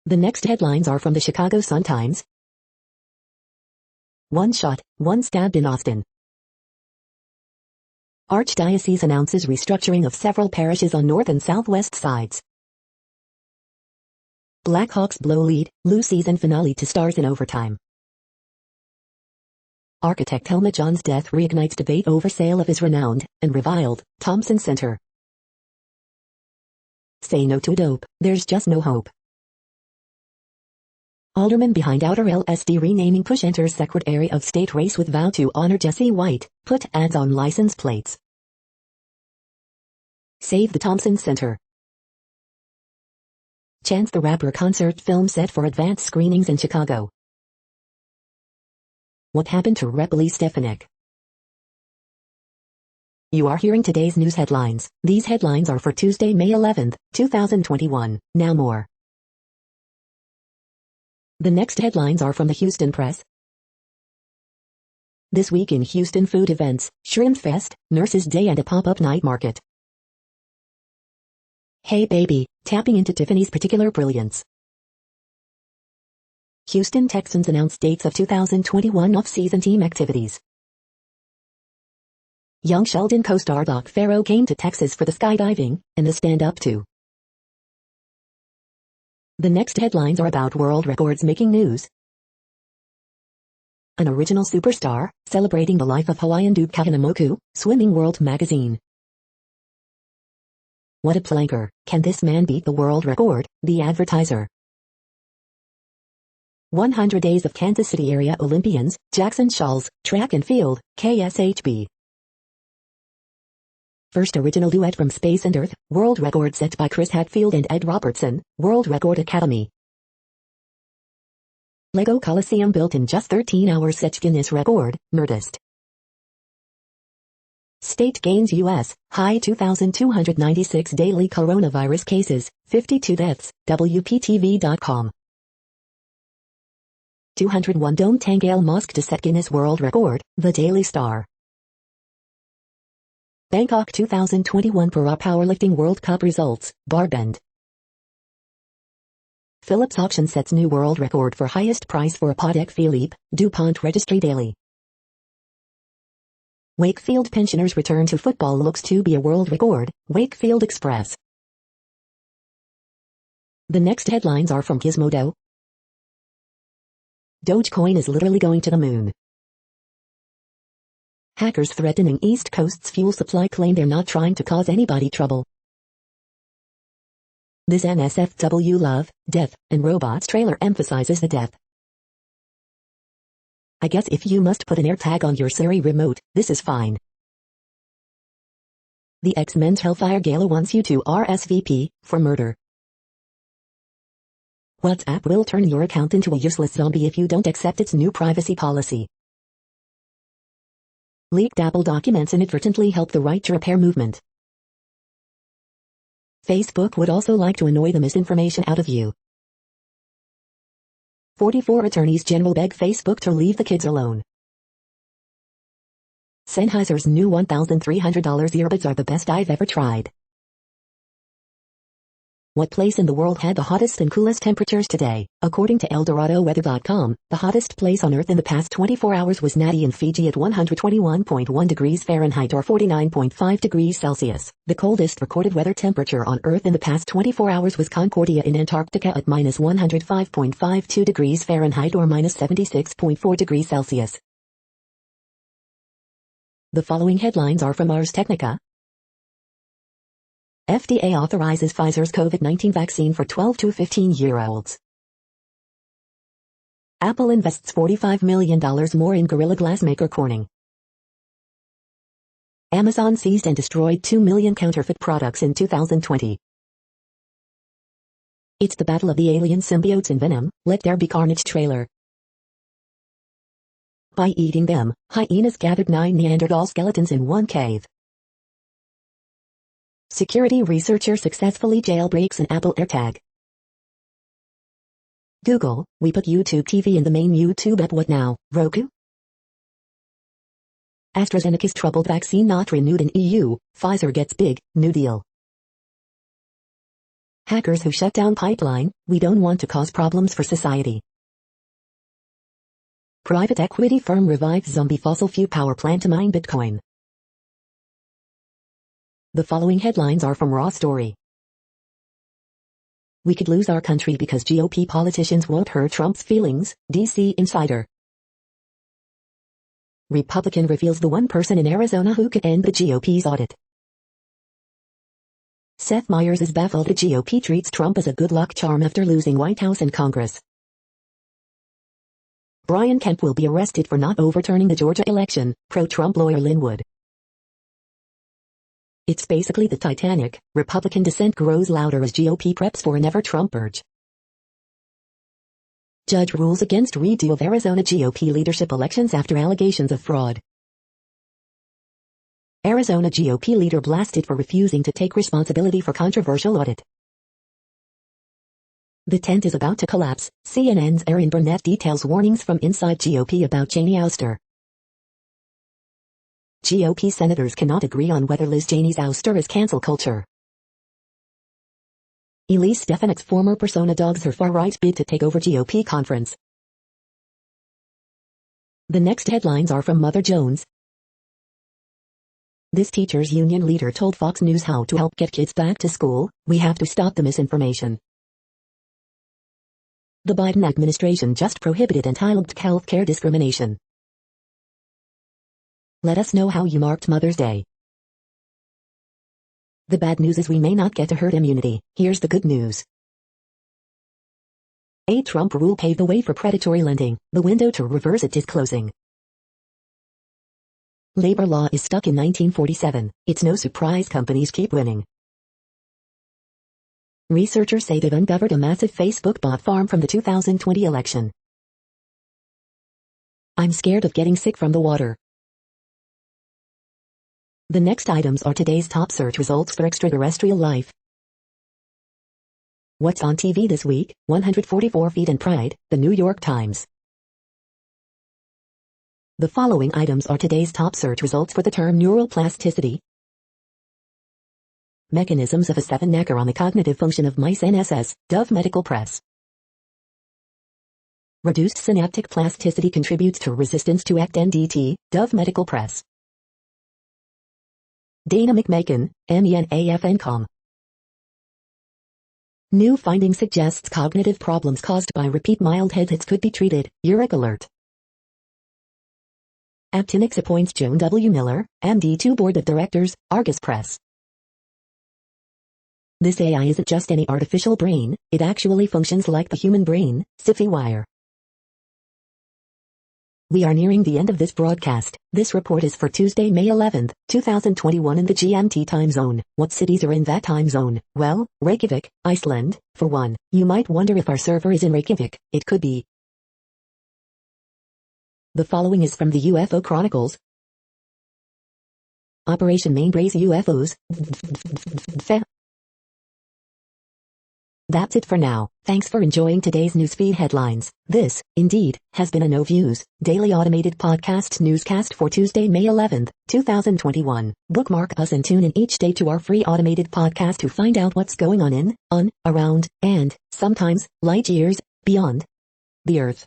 The next headlines are from the Chicago Sun-Times. One shot, one stabbed in Austin. Archdiocese announces restructuring of several parishes on north and southwest sides. Blackhawks blow lead, lose season finale to Stars in overtime. Architect Helmut John's death reignites debate over sale of his renowned and reviled Thompson Center. Say no to dope, there's just no hope. Alderman behind outer LSD renaming push enters Secretary of State race with vow to honor Jesse White, put ads on license plates. Save the Thompson Center. Chance the Rapper concert film set for advanced screenings in Chicago. What happened to Rep. Lee Stefanik? You are hearing today's news headlines. These headlines are for Tuesday, May 11, 2021. Now more. The next headlines are from the Houston Press. This week in Houston food events, Shrimp Fest, Nurses Day and a pop-up night market. Hey baby, tapping into Tiffany's particular brilliance. Houston Texans announce dates of 2021 off-season team activities. Young Sheldon co-star Doc Farrow came to Texas for the skydiving and the stand-up too. The next headlines are about world records making news. An original superstar, celebrating the life of Hawaiian Duke Kahanamoku, Swimming World magazine. What a planker, can this man beat the world record, the advertiser. 100 Days of Kansas City Area Olympians, Jackson Shawls, Track and Field, KSHB. First original duet from Space and Earth, world record set by Chris Hadfield and Ed Robertson, World Record Academy. Lego Coliseum built in just 13 hours sets Guinness record, Nerdist. State gains U.S., high 2,296 daily coronavirus cases, 52 deaths, WPTV.com. 201 Dome Tangale Mosque to set Guinness World Record, The Daily Star. Bangkok 2021 Para Powerlifting World Cup results, Barbend. Philips Auction sets new world record for highest price for a Patek Philippe, DuPont Registry Daily. Wakefield pensioners return to football looks to be a world record, Wakefield Express. The next headlines are from Gizmodo. Dogecoin is literally going to the moon. Hackers threatening East Coast's fuel supply claim they're not trying to cause anybody trouble. This NSFW Love, Death, and Robots trailer emphasizes the death. I guess if you must put an AirTag on your Siri remote, this is fine. The X-Men's Hellfire Gala wants you to RSVP for murder. WhatsApp will turn your account into a useless zombie if you don't accept its new privacy policy. Leaked Apple documents inadvertently help the right to repair movement. Facebook would also like to annoy the misinformation out of you. 44 attorneys general beg Facebook to leave the kids alone. Sennheiser's new $1,300 earbuds are the best I've ever tried. What place in the world had the hottest and coolest temperatures today? According to ElDoradoWeather.com, the hottest place on Earth in the past 24 hours was Nadi in Fiji at 121.1 degrees Fahrenheit or 49.5 degrees Celsius. The coldest recorded weather temperature on Earth in the past 24 hours was Concordia in Antarctica at minus 105.52 degrees Fahrenheit or minus 76.4 degrees Celsius. The following headlines are from Ars Technica. FDA authorizes Pfizer's COVID-19 vaccine for 12 to 15-year-olds. Apple invests $45 million more in Gorilla Glass maker Corning. Amazon seized and destroyed 2 million counterfeit products in 2020. It's the battle of the alien symbiotes in Venom, Let There Be Carnage trailer. By eating them, hyenas gathered 9 Neanderthal skeletons in one cave. Security researcher successfully jailbreaks an Apple AirTag. Google, we put YouTube TV in the main YouTube app. What now, Roku? AstraZeneca's troubled vaccine not renewed in EU, Pfizer gets big, new deal. Hackers who shut down pipeline, we don't want to cause problems for society. Private equity firm revives zombie fossil fuel power plant to mine Bitcoin. The following headlines are from Raw Story. We could lose our country because GOP politicians won't hurt Trump's feelings, DC Insider. Republican reveals the one person in Arizona who could end the GOP's audit. Seth Meyers is baffled the GOP treats Trump as a good luck charm after losing White House and Congress. Brian Kemp will be arrested for not overturning the Georgia election, pro-Trump lawyer Linwood. It's basically the Titanic, Republican dissent grows louder as GOP preps for an ever-Trump purge. Judge rules against redo of Arizona GOP leadership elections after allegations of fraud. Arizona GOP leader blasted for refusing to take responsibility for controversial audit. The tent is about to collapse, CNN's Erin Burnett details warnings from inside GOP about Cheney ouster. GOP senators cannot agree on whether Liz Cheney's ouster is cancel culture. Elise Stefanik's former persona dogs her far-right bid to take over GOP conference. The next headlines are from Mother Jones. This teachers' union leader told Fox News how to help get kids back to school, we have to stop the misinformation. The Biden administration just prohibited entitled health care discrimination. Let us know how you marked Mother's Day. The bad news is we may not get to herd immunity. Here's the good news. A Trump rule paved the way for predatory lending. The window to reverse it is closing. Labor law is stuck in 1947. It's no surprise companies keep winning. Researchers say they've uncovered a massive Facebook bot farm from the 2020 election. I'm scared of getting sick from the water. The next items are today's top search results for extraterrestrial life. What's on TV this week? 144 Feet and Pride, The New York Times. The following items are today's top search results for the term neural plasticity. Mechanisms of a 7-knacker on the cognitive function of mice NSS, Dove Medical Press. Reduced synaptic plasticity contributes to resistance to ACT NDT, Dove Medical Press. Dana McMakin, MENAFNCOM. New finding suggests cognitive problems caused by repeat mild head hits could be treated. Uric alert. Aptinix appoints Joan W. Miller, MD to Board of Directors, Argus Press. This AI isn't just any artificial brain, it actually functions like the human brain, Siffy Wire. We are nearing the end of this broadcast. This report is for Tuesday, May 11th, 2021 in the GMT time zone. What cities are in that time zone? Well, Reykjavik, Iceland, for one. You might wonder if our server is in Reykjavik. It could be. The following is from the UFO Chronicles. Operation Mainbrace UFOs. That's it for now. Thanks for enjoying today's newsfeed headlines. This, indeed, has been a No Views, daily automated podcast newscast for Tuesday, May 11th, 2021. Bookmark us and tune in each day to our free automated podcast to find out what's going on, around, and, sometimes, light years, beyond the Earth.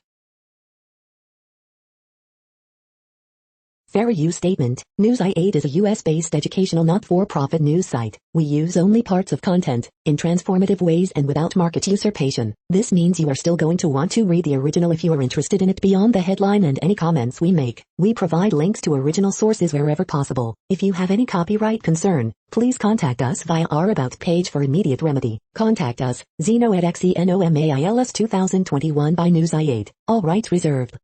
Fair use statement. News i8 is a US-based educational not-for-profit news site. We use only parts of content, in transformative ways and without market usurpation. This means you are still going to want to read the original if you are interested in it beyond the headline and any comments we make. We provide links to original sources wherever possible. If you have any copyright concern, please contact us via our About page for immediate remedy. Contact us, Zeno at XENOMAILS 2021 by News i8. All rights reserved.